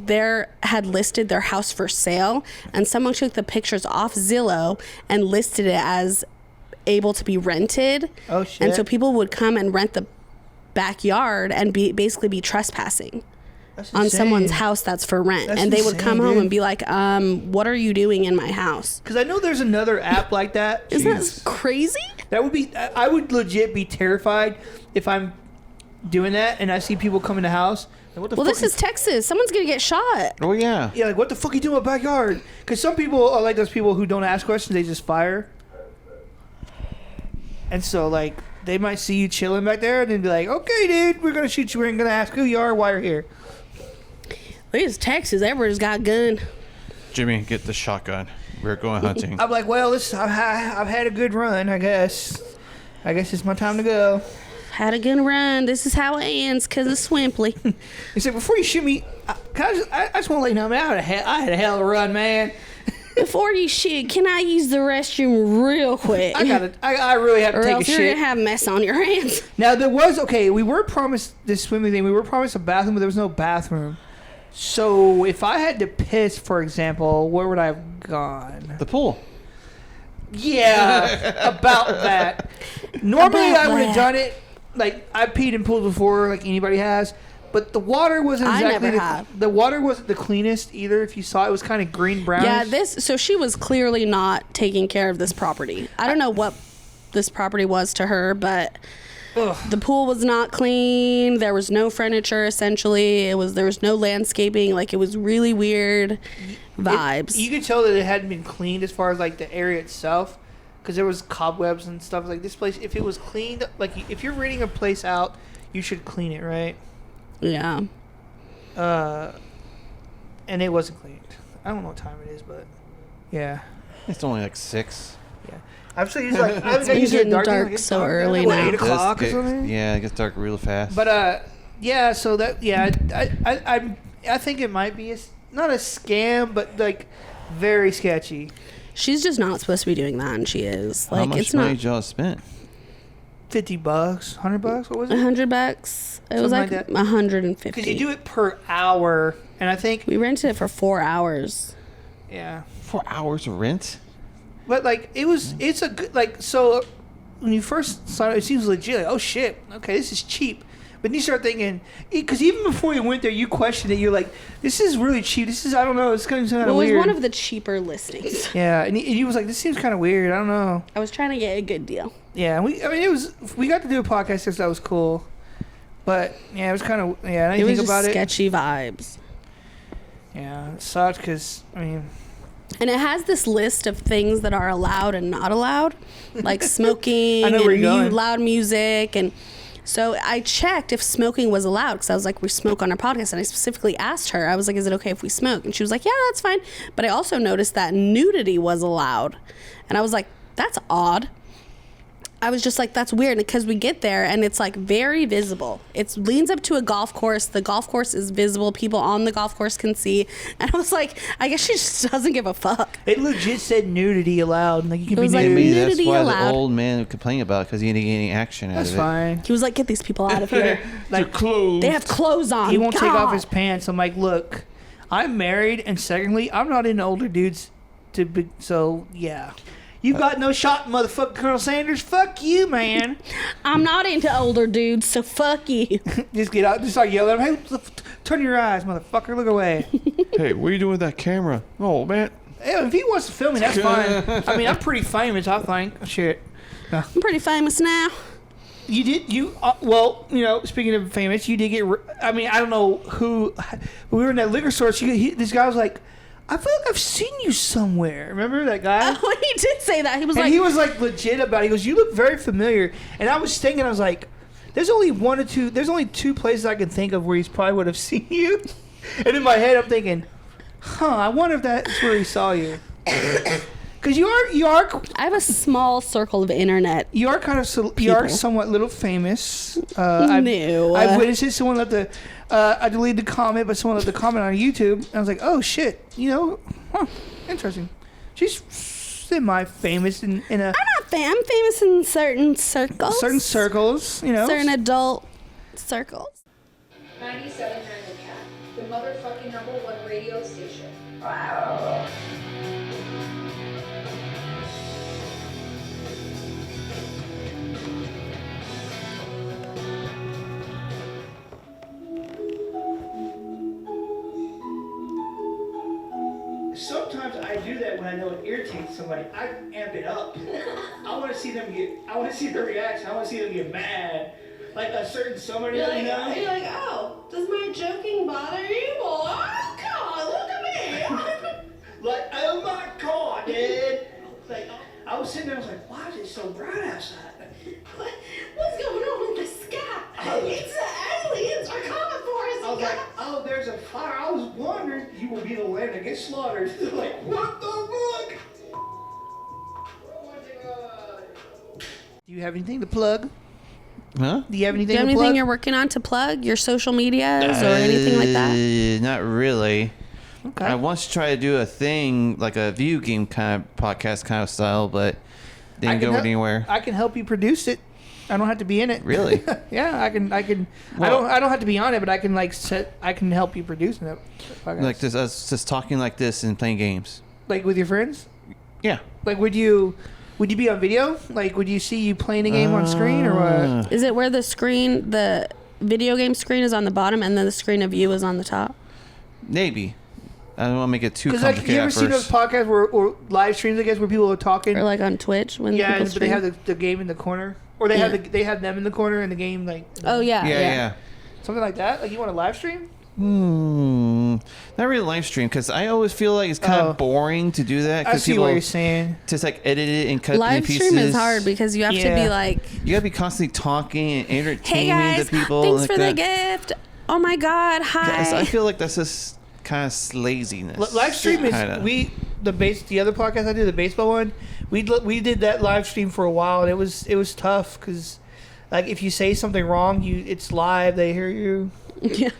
had listed their house for sale, and someone took the pictures off Zillow and listed it as able to be rented. Oh, shit. And so people would come and rent the backyard and basically be trespassing That's on insane. someone's house that's for rent. That's and they would insane, come home dude. and be like, what are you doing in my house? Because I know there's another app like that. Isn't Jesus. that crazy? That would be. I would legit be terrified if I'm doing that and I see people come in the house. Like, what the Well, fuck this is Texas. Someone's going to get shot. Oh, yeah. Yeah, like what the fuck are you doing in my backyard? Because some people are like those people who don't ask questions; they just fire. And so, like, they might see you chilling back there and then be like, "Okay, dude, we're gonna shoot you. We're gonna ask who you are, why you're here." It's Texas. Everybody's got a gun. Jimmy, get the shotgun. We're going hunting. I'm like, "Well, I've had a good run. I guess it's my time to go." had a good run. This is how it ends because of Swimply. He said, before you shoot me, I just want to let you know, man, I had a hell of a run, man. Before you shoot, can I use the restroom real quick? I really have to or take a else you're shit. gonna have a mess on your hands. Now, we were promised this swimming thing. We were promised a bathroom, but there was no bathroom. So, if I had to piss, for example, where would I have gone? The pool. Yeah, about that. Normally, I would have done it. Like, I've peed in pools before, like anybody has. But the water wasn't exactly the water wasn't the cleanest either. If you saw it, was kind of green brown. Yeah, so she was clearly not taking care of this property. I don't know what this property was to her, but the pool was not clean. There was no furniture. Essentially, there was no landscaping. Like, it was really weird vibes. You could tell that it hadn't been cleaned as far as like the area itself, because there was cobwebs and stuff. Like, this place, if it was cleaned, like if you're renting a place out, you should clean it, right? Yeah. And it wasn't cleaned. I don't know what time it is, but yeah. It's only like 6. Yeah. I'm so used to like It's been getting dark so early now. 8 o'clock or something. Yeah, it gets dark real fast. But yeah. So that I think it might be not a scam, but like very sketchy. She's just not supposed to be doing that, and she is. Like, how much it's money not did y'all spend? $50, $100. What was it? $100. It was like like that. 150. Because you do it per hour, and I think We rented it for 4 hours. yeah. 4 hours of rent? But like it's a good like so when you first saw it, it seems legit. Like, oh shit, okay, this is cheap. But then you start thinking, because even before you went there, you questioned it. You're like, this is really cheap. This is, I don't know, it's kind of weird. It was one of the cheaper listings. Yeah, and he was like, this seems kind of weird. I don't know. I was trying to get a good deal. Yeah, we got to do a podcast, so that was cool. But yeah, it was kind of I didn't think about it. Sketchy vibes. Yeah, it sucked because And it has this list of things that are allowed and not allowed, like smoking I know where and you're going. loud music. And so I checked if smoking was allowed, because I was like, we smoke on our podcast. And I specifically asked her, I was like, is it okay if we smoke? And she was like, yeah, that's fine. But I also noticed that nudity was allowed. And I was like, that's odd. I was just like, that's weird, because we get there and it's like very visible. It leans up to a golf course. The golf course is visible. People on the golf course can see. And I was like, I guess she just doesn't give a fuck. it legit said nudity allowed. Like, you can It be was like, nude. Maybe that's nudity why allowed. the old man would complain about it, because he didn't get any action out That's of it. fine. He was like, get these people out of here. Like, clothes. They have clothes on. he won't take off God. his pants. I'm like, look, I'm married, and secondly, I'm not into older dudes to be, so yeah. You got no shot, motherfucker, Colonel Sanders. Fuck you, man. I'm not into older dudes, so fuck you. Just get out, just start yelling at him. Hey, turn your eyes, motherfucker. Look away. Hey, what are you doing with that camera? Oh, man. Hey, if he wants to film me, that's fine. I mean, I'm pretty famous, I think. Shit. I'm pretty famous now. Well, speaking of famous, you did get, I mean, I don't know who, we were in that liquor store, this guy was like, I feel like I've seen you somewhere. Remember that guy? Oh, he did say that. He was And like, he was like legit about it. He goes, you look very familiar. And I was thinking, I was like, there's only two places I can think of where he's probably would have seen you. And in my head, I'm thinking, I wonder if that's where he saw you. Because you are. I have a small circle of internet. You are kind of. You are somewhat little famous. No. I've witnessed it. Someone left the. I deleted the comment, but someone left the comment on YouTube. And I was like, oh shit, interesting. She's semi-famous in a. I'm not I'm famous in certain circles. Certain circles, Certain adult circles. 97 Cat, the motherfucking #1 radio station. Sometimes I do that when I know it irritates somebody. I amp it up. I want to see them get. I want to see their reaction. I want to see them get mad. Like a certain somebody. You're like, oh, does my joking bother you? Well, oh God, look at me. Like, oh my God, dude. Like, I was sitting there. I was like, why is it so bright outside? What's going on in the sky? It's the aliens are coming for us. I was like, oh, there's a fire. I was wondering, you will be the lamb that gets slaughtered. Like, what the fuck? Oh my God. Do you have anything to plug? Huh? Do you have anything? Do you have to anything plug? you're working on to plug? Your social medias or anything like that? Not really. Okay. I once tried to do a thing like a video game kind of podcast kind of style, but didn't go anywhere. I can help you produce it. I don't have to be in it. Really? Yeah, I can. Well, I don't have to be on it, but I can I can help you produce it. Like this, us just talking like this and playing games. Like with your friends? Yeah. Like would you be on video? Like would you see you playing a game on screen or what? Is it where the video game screen is on the bottom and then the screen of you is on the top? Maybe. I don't want to make it too Because complicated. you ever see those podcasts or live streams, I guess, where people are talking? Or like on Twitch when yeah, people but they have the game in the corner, or they have them in the corner and the game like. Oh yeah. Yeah. Something like that. Like you want to live stream? Not really live stream because I always feel like it's kind of boring to do that. I see what you're saying. Just like edit it and cut it in Live pieces. stream is hard because you have to be like. You gotta be constantly talking and entertaining Hey guys, the people. thanks like for that. the gift. Oh my God, hi. Yes, I feel like that's just kind of laziness. Live stream is kinda. the other podcast I do, the baseball one. We did that live stream for a while and it was tough because like if you say something wrong, it's live. They hear you. Yeah.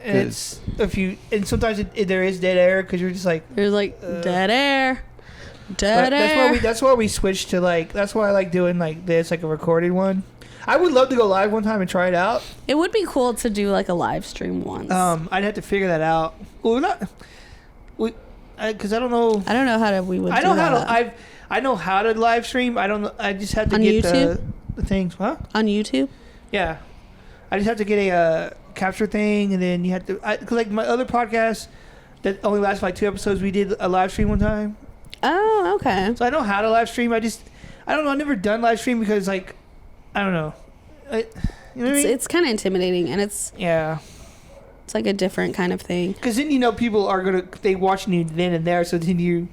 And sometimes there is dead air because you're just like there's like dead air. Dead air. That's why we switched to like. That's why I like doing like this, like a recorded one. I would love to go live one time and try it out. It would be cool to do like a live stream once. I'd have to figure that out. Well, because I don't know. I don't know how we would. I know how to live stream. I don't know. I just have to on get YouTube? the things. Huh? On YouTube? Yeah, I just have to get a capture thing, and then you have to. Because like my other podcast that only lasts like 2 episodes, we did a live stream one time. Oh, okay. So I know how to live stream. I don't know. I've never done live stream because like, I don't know. You know what I mean? It's kind of intimidating, and it's like a different kind of thing. Because then people are they watching you then and there. So then you're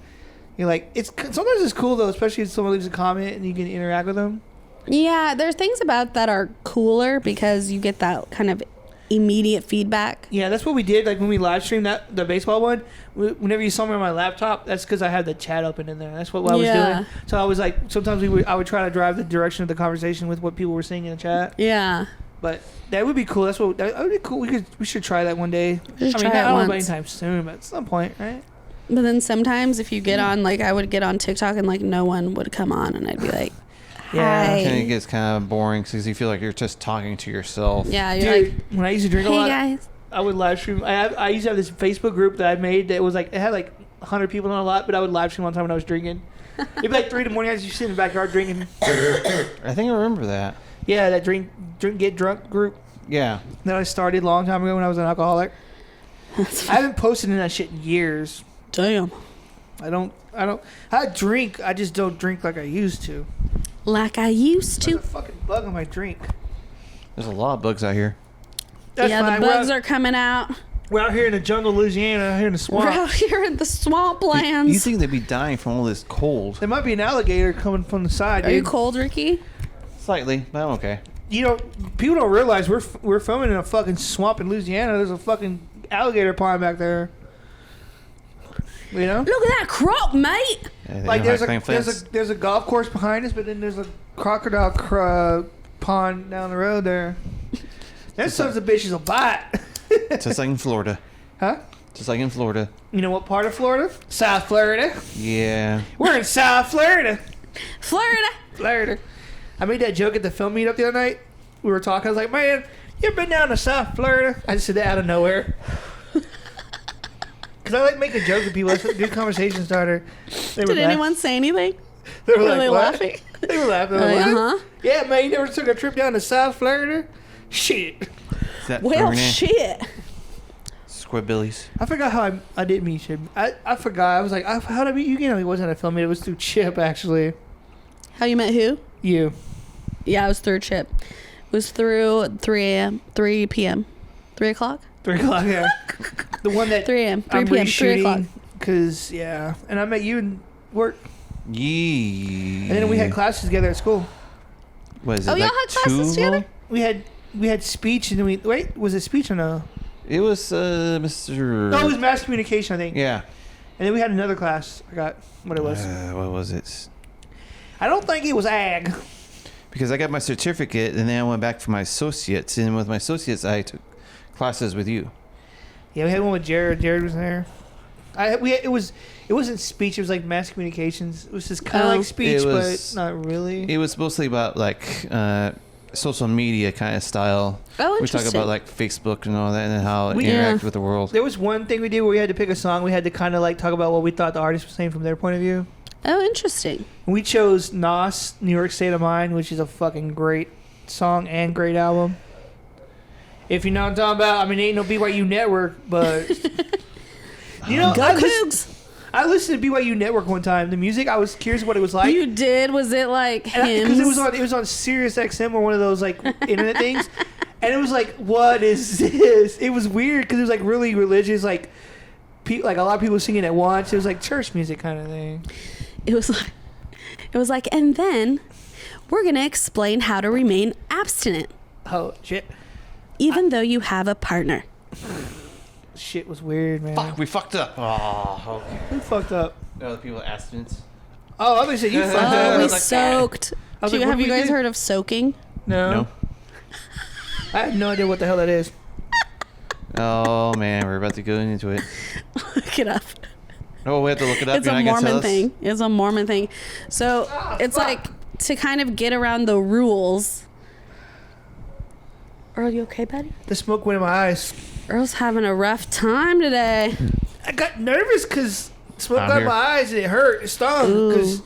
like sometimes it's cool though, especially if someone leaves a comment and you can interact with them. Yeah, there's things about that are cooler because you get that kind of immediate feedback. Yeah, that's what we did. Like when we live streamed the baseball one, whenever you saw me on my laptop, that's because I had the chat open in there. That's what I was doing. So I was like, sometimes I would try to drive the direction of the conversation with what people were saying in the chat. Yeah. But that would be cool. That would be cool. We should try that one day. Not anytime soon, but at some point, right? But then sometimes if you get on, like I would get on TikTok and like no one would come on, and I'd be like, Yeah. hi. It gets kind of boring because you feel like you're just talking to yourself. Yeah, you're Dude, when I used to drink a lot, guys. I would live stream. I used to have this Facebook group that I made that was like, it had like 100 people on a lot, but I would live stream one time when I was drinking. It'd be like 3 in the morning as you sit in the backyard drinking. I think I remember that. Yeah, that drink, get drunk group Yeah. that I started a long time ago when I was an alcoholic. I haven't posted in that shit in years. Damn. I drink, I just don't drink like I used to. Like I used to. There's a fucking bug on my drink. There's a lot of bugs out here. That's yeah, fine. the bugs are coming out. We're out here in the jungle, Louisiana, out here in the swamp. We're out here in the swamp lands. You think they'd be dying from all this cold? There might be an alligator coming from the side. Are dude. you cold, Ricky? Slightly, but I'm okay. People don't realize we're filming in a fucking swamp in Louisiana. There's a fucking alligator pond back there. You know? Look at that crop, mate. Yeah, Like there's a golf course behind us, but then there's a crocodile pond down the road there. That sons of bitches will bite. Just like in Florida. Huh? Just like in Florida. You know what part of Florida? South Florida. Yeah. We're in South Florida. Florida. I made that joke at the film meetup the other night. We were talking. I was like, man, you ever been down to South Florida? I just said that out of nowhere. Because I like making jokes with people. It's a good conversation starter. Did anyone say anything? They were Were like, they what? laughing? They were laughing. Like, Like, uh-huh. Yeah, man, you never took a trip down to South Florida? Shit. Is that Well, Fernet? shit. Squidbillies. I forgot how I didn't meet you. I forgot. I was like, how did I meet you again? It wasn't a film meetup. It was through Chip, actually. How you met who? You. Yeah, it was through Chip. It was through 3 a.m., 3 p.m., 3 o'clock? 3 o'clock, yeah. The one that 3 a.m., 3 I'm p.m., 3 o'clock. reshooting. Because, yeah. And I met you in work. Yeah. And then we had classes together at school. What is it? Oh, y'all like had classes two of them? together? We had speech and then wait, was it speech or no? It was Mr. No, it was mass communication, I think. Yeah. And then we had another class. I forgot what it was. What was it? I don't think it was ag. because I got my certificate and then I went back for my associates, and with my associates I took classes with you. Yeah, we had one with Jared. Jared was there. It wasn't speech. It was like mass communications. It was just kind of like speech, but not really. It was mostly about like social media kind of style. Oh, we talk interesting. about like Facebook and all that, and how it We- interacts with the world. There was one thing we did where we had to pick a song. We had to kind of like talk about what we thought the artist was saying from their point of view. Oh, interesting. We chose Nas, New York State of Mind, which is a fucking great song and great album. If you know what I'm talking about, I mean, ain't no BYU Network, but you know, Go Cougs! I listened to BYU Network one time. The music, I was curious what it was like. You did? Was it like Because hymns? it was on Sirius XM or one of those like internet things, and it was like, what is this? It was weird because it was like really religious, like like a lot of people singing at once. It was like church music kind of thing. It was like, and then we're gonna explain how to remain abstinent, Oh shit! even though you have a partner. Shit was weird, man. Fuck, we fucked up. Oh, okay. Who fucked up? Other people abstinence. Oh, I said you fucked up. Oh, we was like, soaked. I was like, what Have did you we guys do? heard of soaking? No. I have no idea what the hell that is. Oh man, we're about to go into it. Look it up. Oh, we have to look it up. It's You're a not gonna tell Mormon us? thing. It's a Mormon thing. So it's fuck. like to kind of get around the rules. Earl, you okay, buddy? The smoke went in my eyes. Earl's having a rough time today. I got nervous because smoke I'm got in here. my eyes and it hurt. It stung because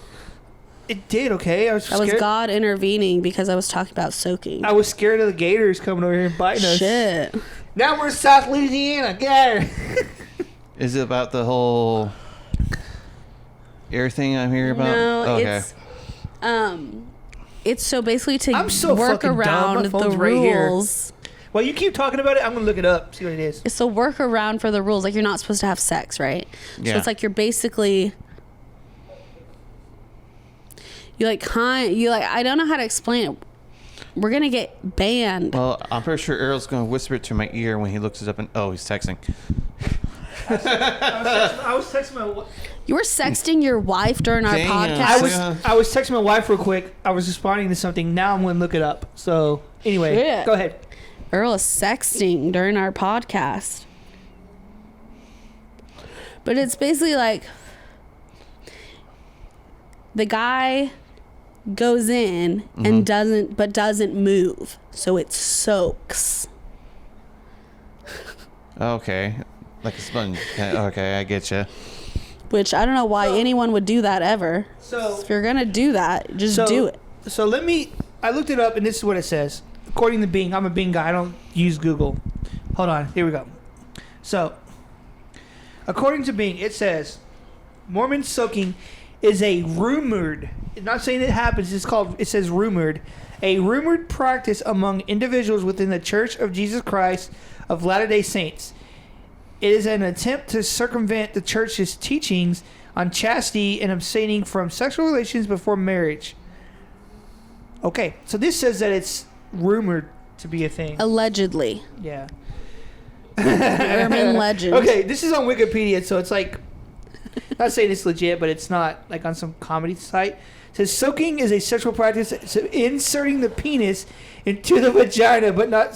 it did. Okay, I was That scared. was God intervening because I was talking about soaking. I was scared of the gators coming over here and biting us. Shit. Now we're in South Louisiana. Get out of here. Is it about the whole air thing I'm hearing about? No, Oh, okay. it's so basically to I'm so work fucking dumb. My around the phone's right here. rules. Well, you keep talking about it. I'm gonna look it up. See what it is. It's a work around for the rules. Like you're not supposed to have sex, right? So Yeah. it's like you're basically I don't know how to explain it. We're gonna get banned. Well, I'm pretty sure Earl's going to whisper it to my ear when he looks it up and he's texting. I was texting my. You were sexting your wife during our Damn. podcast. I was texting my wife real quick. I was responding to something. Now I'm gonna look it up. So anyway, Shit. go ahead. Earl is sexting during our podcast. But it's basically like the guy goes in and doesn't move. So it soaks. Okay. Like a sponge. Okay, I get you. Which I don't know why anyone would do that ever. So If you're going to do that, just do it. So I looked it up and this is what it says. According to Bing, I'm a Bing guy. I don't use Google. Hold on. Here we go. So, according to Bing, it says Mormon soaking is a rumored, not saying it happens, it says rumored, a rumored practice among individuals within the Church of Jesus Christ of Latter-day Saints. It is an attempt to circumvent the church's teachings on chastity and abstaining from sexual relations before marriage. Okay, so this says that it's rumored to be a thing. Allegedly. Yeah. Urban legend. Okay, this is on Wikipedia, so it's like, not saying it's legit, but it's not like on some comedy site. It says soaking is a sexual practice, so inserting the penis into the vagina, but not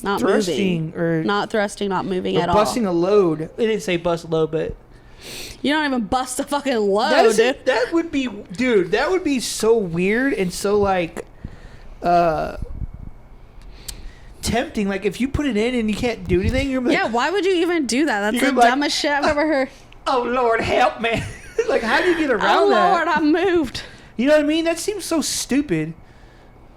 Not thrusting moving. or Not thrusting, not moving or at all. busting a load. It didn't say bust a load, but You don't even bust a fucking load, dude. that would be, dude. That would be so weird and so like, tempting. Like if you put it in and you can't do anything, you're like, Yeah, why would you even do that? That's You're the like, dumbest shit I've ever heard. oh Lord, help me! Like how do you get around Oh that? Lord, I moved. You know what I mean? That seems so stupid.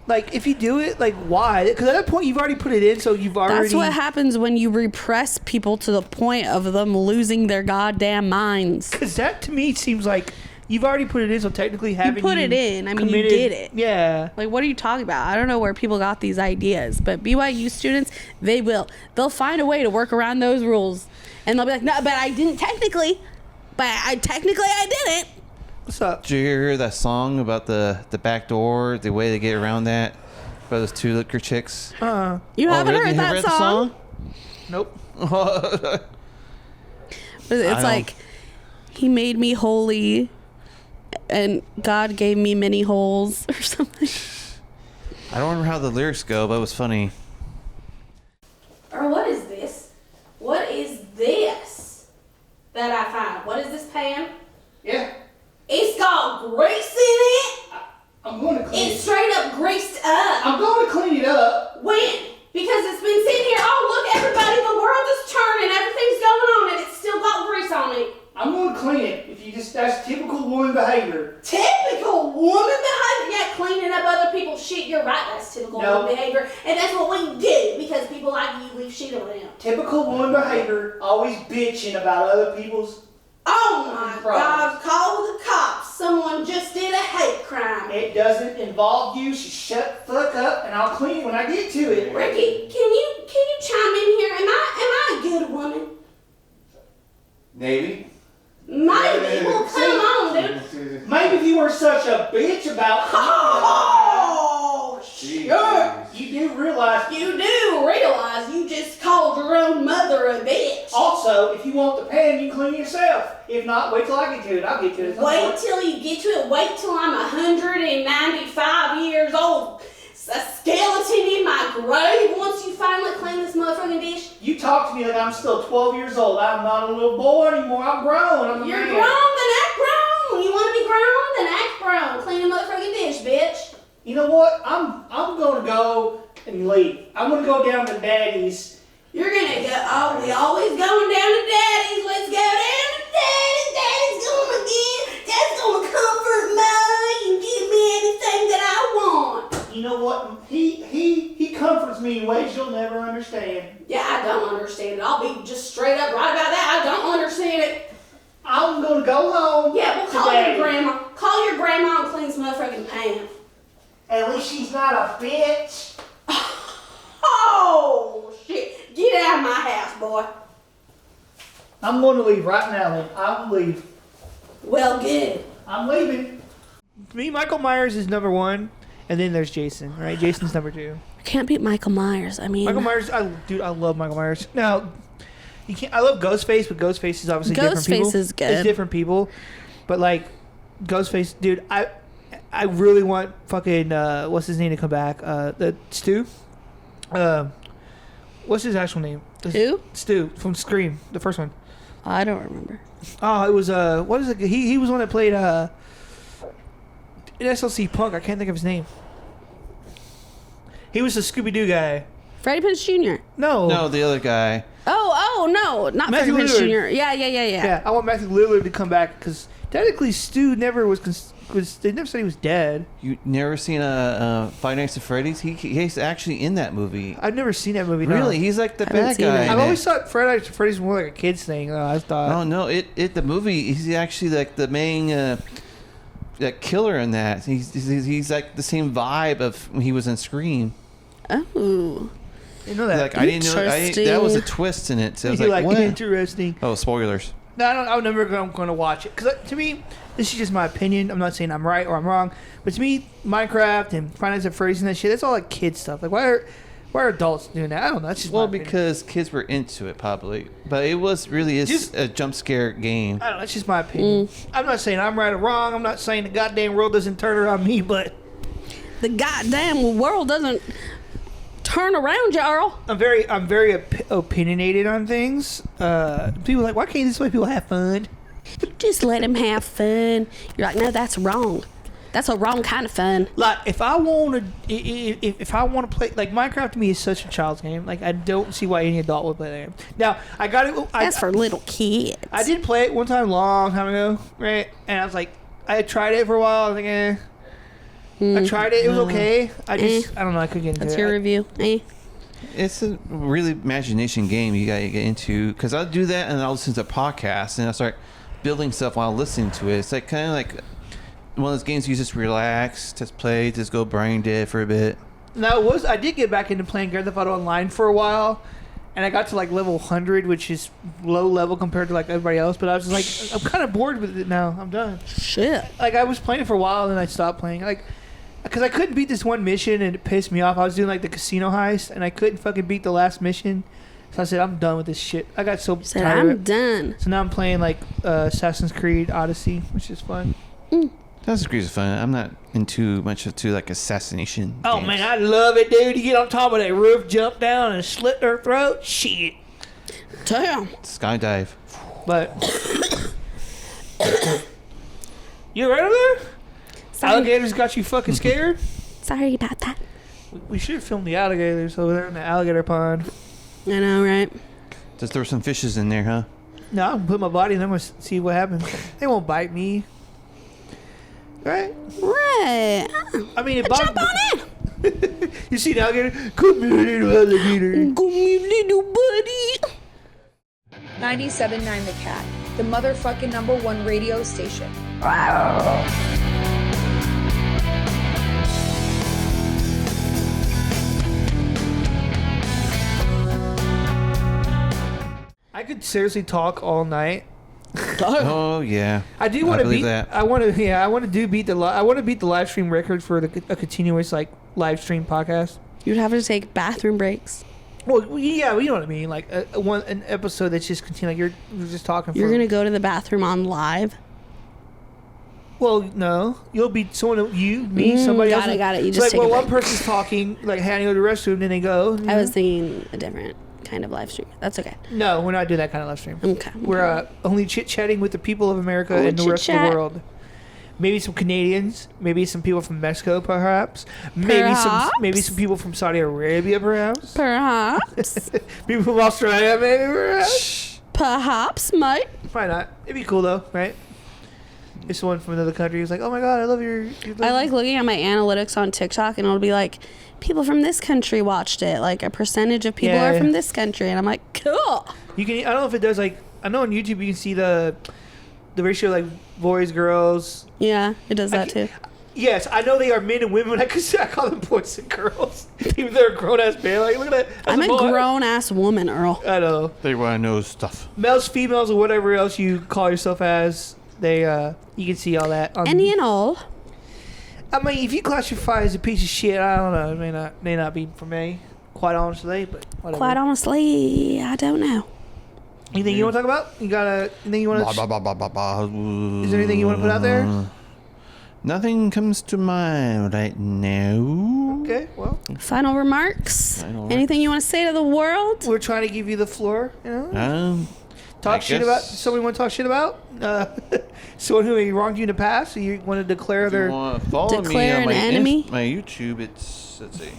Like, if you do it, like, why? Because at that point, you've already put it in, so you've already... That's what happens when you repress people to the point of them losing their goddamn minds. Because that, to me, seems like you've already put it in, so technically having put it in. I mean, you committed- did it. Yeah. Like, what are you talking about? I don't know where people got these ideas, but BYU students, they will. They'll find a way to work around those rules. And they'll be like, no, but I didn't technically. But I didn't. What's up? Did you hear that song about the back door, the way they get around that? About those two liquor chicks? You Oh, haven't really? heard You that read the song? Nope. It's like, he made me holy and God gave me many holes or something. I don't remember how the lyrics go, but it was funny. Or what is this? What is this that I found? What is this pan? Yeah. It's got grease in it. I'm going to clean It's straight up greased up. I'm going to clean it up. When? Because it's been sitting here. Oh, look, everybody, the world is turning. Everything's going on, and it's still got grease on it. I'm going to clean it. That's typical woman behavior. Typical woman behavior. Yeah, cleaning up other people's shit. You're right. That's typical woman behavior, and that's what we do because people like you leave shit on them. Typical woman behavior. Always bitching about other people's. Oh my God! Call the cops. Someone just did a hate crime. It doesn't involve you. So shut the fuck up, and I'll clean it when I get to it. Ricky, can you chime in here? Am I a good woman? Maybe. Maybe. Well, come on, dude. Maybe if you were such a bitch about. Oh, sure. You do realize. You do realize you just called your own mother a bitch. Also, if you want the pan, you clean yourself. If not, wait till I get to it. I'll get to it. Wait till you get to it. Wait till I'm 195 years old. A skeleton in my grave once you finally clean this motherfucking dish. You talk to me like I'm still 12 years old. I'm not a little boy anymore. I'm grown. I'm a You're man. grown, then act grown. You want to be grown, then act grown. Clean a motherfucking dish, bitch. You know what? I'm gonna go and leave. I'm gonna go down to Daddy's. You're gonna go. Oh, we always going down to Daddy's. Let's go down to Daddy's. Daddy's gonna get. Dad's gonna comfort me and give me anything that I want. You know what? He comforts me in ways you'll never understand. Yeah, I don't understand it. I'll be just straight up right about that. I don't understand it. I'm gonna go home. Yeah, well, call your grandma. Call your grandma and clean some motherfucking pan. At least she's not a bitch. Oh, shit. Get out of my house, boy. I'm gonna leave right now, then. I will leave. Well, good. I'm leaving. For me, Michael Myers is number one, and then there's Jason, right? Jason's number two. I can't beat Michael Myers. I mean, Michael Myers, I love Michael Myers. Now, you can't. I love Ghostface, but Ghostface is obviously different people. Ghostface is good. It's different people, but like Ghostface, dude, I really want fucking what's his name to come back? The Stu. What's his actual name? Who? Stu from Scream, the first one. I don't remember. Oh, it was what is it? He was one that played in SLC Punk. I can't think of his name. He was the Scooby Doo guy. Freddie Prinze Jr. No, the other guy. Oh, no, not Matthew Freddie Prinze Lillard. Jr. Yeah. Yeah, I want Matthew Lillard to come back because technically Stu never was. They never said he was dead. You never seen Five Nights at Freddy's? He's actually in that movie. I've never seen that movie. No. Really? He's like the I haven't bad seen guy. it. I've always thought Friday Nights at Freddy's was more like a kid's thing. I thought. Oh no! The movie. He's actually like the main that killer in that. He's like the same vibe of when he was in Scream. Oh. You know that? Like I didn't know that was a twist in it. So I was like, what? Interesting. Oh, spoilers. No, I'm never going to watch it because to me, this is just my opinion. I'm not saying I'm right or I'm wrong, but to me, Minecraft and Five Nights at Freddy's and that shit—that's all like kid stuff. Like, why are adults doing that? I don't know. That's just my opinion. Because kids were into it probably, but it was really is a jump scare game. I don't know. That's just my opinion. I'm not saying I'm right or wrong. I'm not saying the goddamn world doesn't turn around me, but The goddamn world doesn't turn around you, Earl. I'm very opinionated on things. People are like, why can't this way people have fun? Just let him have fun. You're like, no, that's wrong. That's a wrong kind of fun. Like, if I want to play, like, Minecraft to me is such a child's game. Like, I don't see why any adult would play that game. Now, I got it. That's for little kids. I did play it one time, long time ago, right? And I was like, I tried it for a while. I was like, eh. I tried it. It was okay. I don't know. I couldn't get into it. That's your review. It's a really imagination game you gotta get into. Because I'll do that and I'll listen to podcasts and I'll start building stuff while listening to it. It's like kind of like one of those games you just relax, just play, just go brain dead for a bit. Now, I did get back into playing Grand Theft Auto Online for a while. And I got to like level 100, which is low level compared to like everybody else. But I was just like, I'm kind of bored with it now. I'm done. Shit. Like, I was playing it for a while and then I stopped playing. Like, because I couldn't beat this one mission and it pissed me off. I was doing like the casino heist and I couldn't fucking beat the last mission. So I said, I'm done with this shit. I got so tired of I'm it. done. So now I'm playing like Assassin's Creed Odyssey, which is fun. Assassin's Creed is fun. I'm not into much to like assassination. Oh games. man, I love it, dude. You get on top of that roof, jump down, and slit their throat. Shit. Damn. Skydive. But you right over there? Sorry. Alligators got you fucking scared? Sorry about that. We should have filmed the alligators over there in the alligator pond. I know, right? Just throw some fishes in there, huh? No, I'm gonna put my body in them and see what happens. They won't bite me. Right? Right. I mean, it Jump on it. You see the alligator? Come here, little alligator. Come here, little buddy. 97.9 The Cat, the motherfucking #1 radio station. I could seriously talk all night. Oh yeah. I do want to believe beat. that. I want to. Yeah, I want to do beat the. I want to beat the live stream record for a continuous like live stream podcast. You'd have to take bathroom breaks. Well, yeah, you know what I mean. Like an episode that's just continuing. Like you're just talking. You're for, gonna go to the bathroom on live. Well, no, you'll be someone. You, me, somebody else. Got it. You So just like, take a one break. person's talking, like, hey, I go to the restroom, then they go. I was thinking a different kind of live stream. That's okay. No, we're not doing that kind of live stream. Okay. We're only chit chatting with the people of America Only and the rest of the chit-chat. world. Maybe some Canadians, maybe some people from Mexico, perhaps. Maybe Perhaps. some people from Saudi Arabia, perhaps. Perhaps. People from Australia, maybe, perhaps. Perhaps, mate. Probably not. It'd be cool though, right? If someone from another country was like, "Oh my god, I love your." I like looking at my analytics on TikTok and it'll be like, people from this country watched it. Like a percentage of people Yeah. are from this country. And I'm like, cool. You can. I don't know if it does. Like, I know on YouTube you can see the ratio, like boys, girls. Yeah, it does that too. Yes, I know they are men and women. I call them boys and girls. Even they're a grown ass man. Like, look at that. That's I'm a boy. grown ass woman, Earl. I know. They want to know stuff. Males, females, or whatever else you call yourself as. They you can see all that. Any and all. I mean, if you classify as a piece of shit, I don't know. It may not be for me, quite honestly. But whatever. Quite honestly, I don't know. Anything you want to talk about? You got anything you want to? Is there anything you want to put out there? Nothing comes to mind right now. Okay, well, Final remarks? Final Anything you want to say to the world? we're trying to give you the floor. You know, talk I shit guess- about somebody. Want to talk shit about? Someone who wronged you in the past. So you want to declare If you their? want to follow me Declare on my an enemy? my YouTube, it's let's see.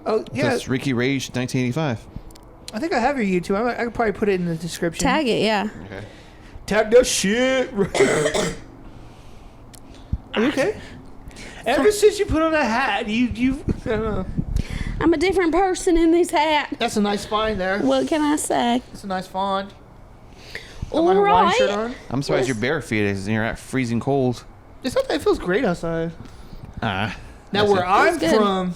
Oh yeah, That's Ricky Rage 1985. I think I have your YouTube. I could probably put it in the description. Tag it, yeah. Okay. Tag that shit. Are you okay? Ever since you put on that hat, you I don't know. I'm a different person in this hat. That's a nice find there. What can I say? That's a nice font. All Got my Hawaiian shirt right. on. I'm surprised your bare feet is and you're at freezing cold. It's not that it feels great outside. Ah. Now that's where it. I'm Feels good. from,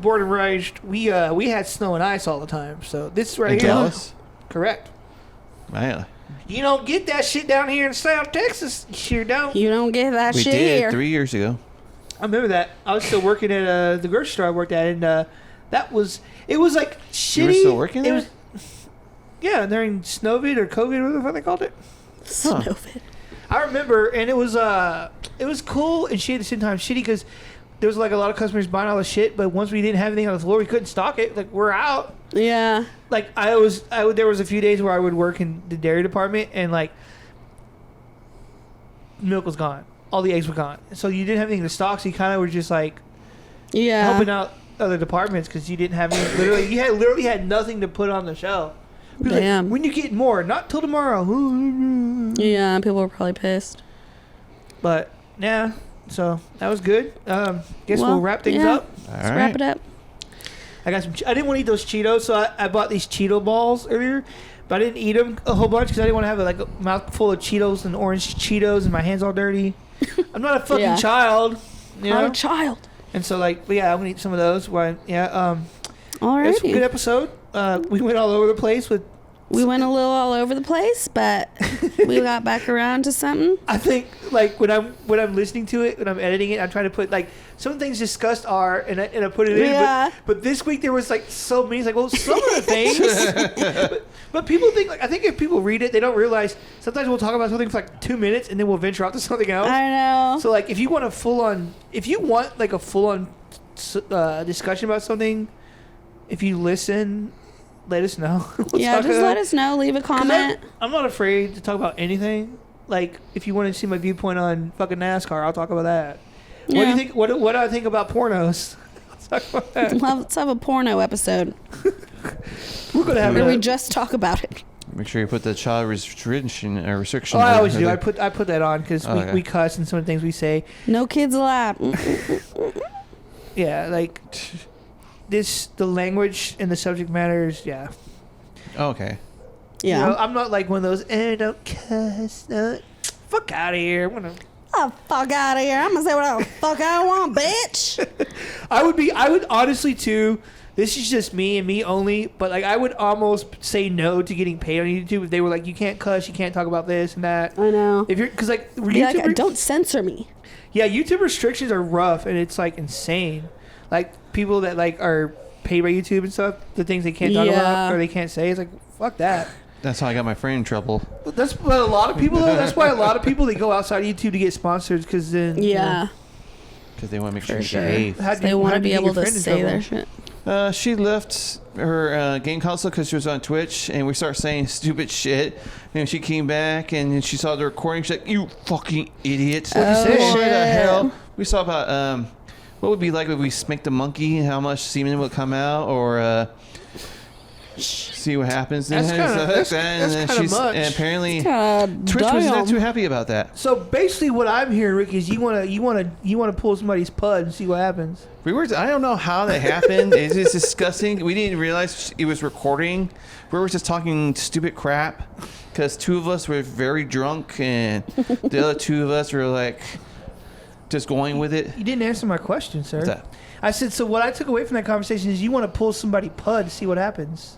born and raised, we had snow and ice all the time. So this right In here, Dallas? correct. Right. You don't get that shit down here in South Texas. You sure don't. You don't get that We shit did here. 3 years ago. I remember that. I was still working at the grocery store I worked at, and it was like shitty. You were still working It there? was, yeah, during Snowvid or COVID, whatever the fuck they called it. Snowfit. I remember, and it was cool and shitty at the same time. Shitty because there was like a lot of customers buying all the shit, but once we didn't have anything on the floor, we couldn't stock it. Like we're out. Yeah. Like there was a few days where I would work in the dairy department, and like milk was gone, all the eggs were gone, so you didn't have anything to stock. So you kind of were just like Yeah. helping out other departments because you didn't have any. Literally had nothing to put on the shelf. It was like, Damn. when you get more, not till tomorrow. Yeah, people were probably pissed. But yeah, so that was good. Guess Well, we'll wrap things yeah. up. Let's wrap it up. I got some. I didn't want to eat those Cheetos, so I bought these Cheeto balls earlier, but I didn't eat them a whole bunch because I didn't want to have a mouthful of Cheetos and orange Cheetos and my hands all dirty. I'm not a fucking Yeah. child, you Not know. a child. And so but yeah, I'm gonna eat some of those. Why? Yeah. All It was a good right. episode. We went all over the place with We went a little all over the place, but we got back around to something. I think like when I'm listening to it, when I'm editing it, I'm trying to put like some things discussed are, and I put it in. Yeah. But this week there was like so many. It's like, well, some of the things. but people think like, I think if people read it, they don't realize sometimes we'll talk about something for like 2 minutes and then we'll venture out to something else. I know. So like if you want a full on discussion about something, if you listen, let us know. Yeah, just let us know. Leave a comment. I'm not afraid to talk about anything. Like, if you want to see my viewpoint on fucking NASCAR, I'll talk about that. Yeah. What do you think? What do I think about pornos? Let's talk about that. Let's have a porno episode We're gonna have where we a, just talk about it. Make sure you put the child restriction. Oh, I always do. I put that on because okay. we cuss and some of the things we say. No kids allowed. Yeah, like the language and the subject matters. Yeah. Okay. Yeah. You know, I'm not like one of those. Don't cuss. Fuck out of here. I'm gonna. Oh, fuck out of here. I'm gonna say whatever the fuck I want, bitch. I would honestly too. This is just me and me only, but like I would almost say no to getting paid on YouTube if they were like, you can't cuss, you can't talk about this and that. I know. If you're, cause like, Be like, don't censor me. Yeah, YouTube restrictions are rough and it's like insane. Like people that like are paid by YouTube and stuff, the things they can't talk about or they can't say, it's like fuck that. That's how I got my friend in trouble. But that's what a lot of people though. That's why a lot of people they go outside YouTube to get sponsors because then Because they want to make sure you sure. behave. They want to be able to say their shit. She left her game console because she was on Twitch, and we started saying stupid shit. And she came back, and she saw the recording. She's like, "You fucking idiot!" What'd you say? What the shit. hell? We saw about what would be like if we smacked a monkey, how much semen would come out, or see what happens. That's kinda much. And apparently God Twitch was damn. not too happy about that. So basically, what I'm hearing, Rick, is you wanna pull somebody's pud and see what happens. I don't know how that happened. It's just disgusting. We didn't realize it was recording. We were just talking stupid crap because two of us were very drunk and the other two of us were like just going with it. You didn't answer my question, sir. What's that? I said, so what I took away from that conversation is you want to pull somebody's pud to see what happens.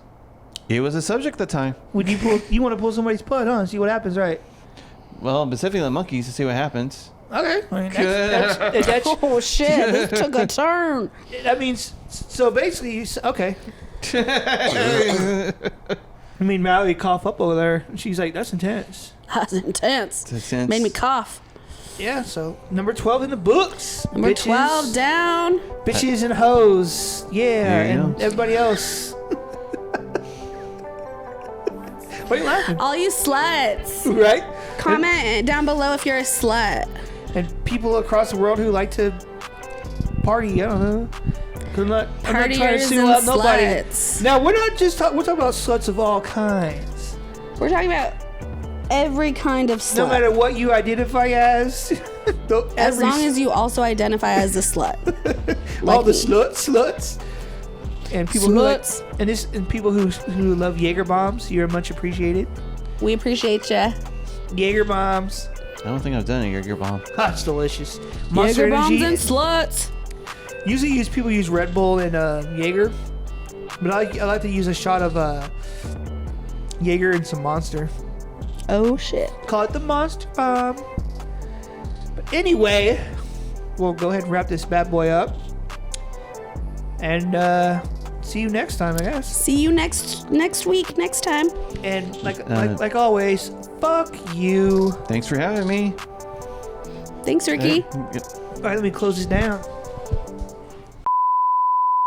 It was a subject at the time. You want to pull somebody's pud, huh? And see what happens, right? Well, specifically the monkeys to see what happens. Okay. I mean, that's Oh shit! This took a turn. that means so basically. Okay. I mean, Mallory cough up over there. She's like, "That's intense." That's intense. That's intense. Made me cough. Yeah. So number 12 in the books. Number bitches. 12 down. Bitches and hoes. Yeah, There you and go. everybody else. Why are you laughing? All you sluts. Right? Comment down below if you're a slut. And people across the world who like to party. I don't know. I'm not trying to Partiers single and out nobody. sluts. Now we're not just we're talking about sluts of all kinds. We're talking about every kind of slut. No matter what you identify as. As long as you also identify as a slut. all the me. sluts. And people Sluts. and people who love Jaeger bombs, you're much appreciated. We appreciate ya. Jaeger bombs. I don't think I've done a Jaeger bomb. It's delicious. Jaeger bombs Energy. and sluts. Usually people use Red Bull and Jaeger, but I like to use a shot of Jaeger and some Monster. Oh shit. Call it the Monster Bomb. But anyway, we'll go ahead and wrap this bad boy up, and see you next time, I guess. See you next week, next time. And like always, fuck you. Thanks for having me. Thanks, Ricky. Yep. All right, let me close this down.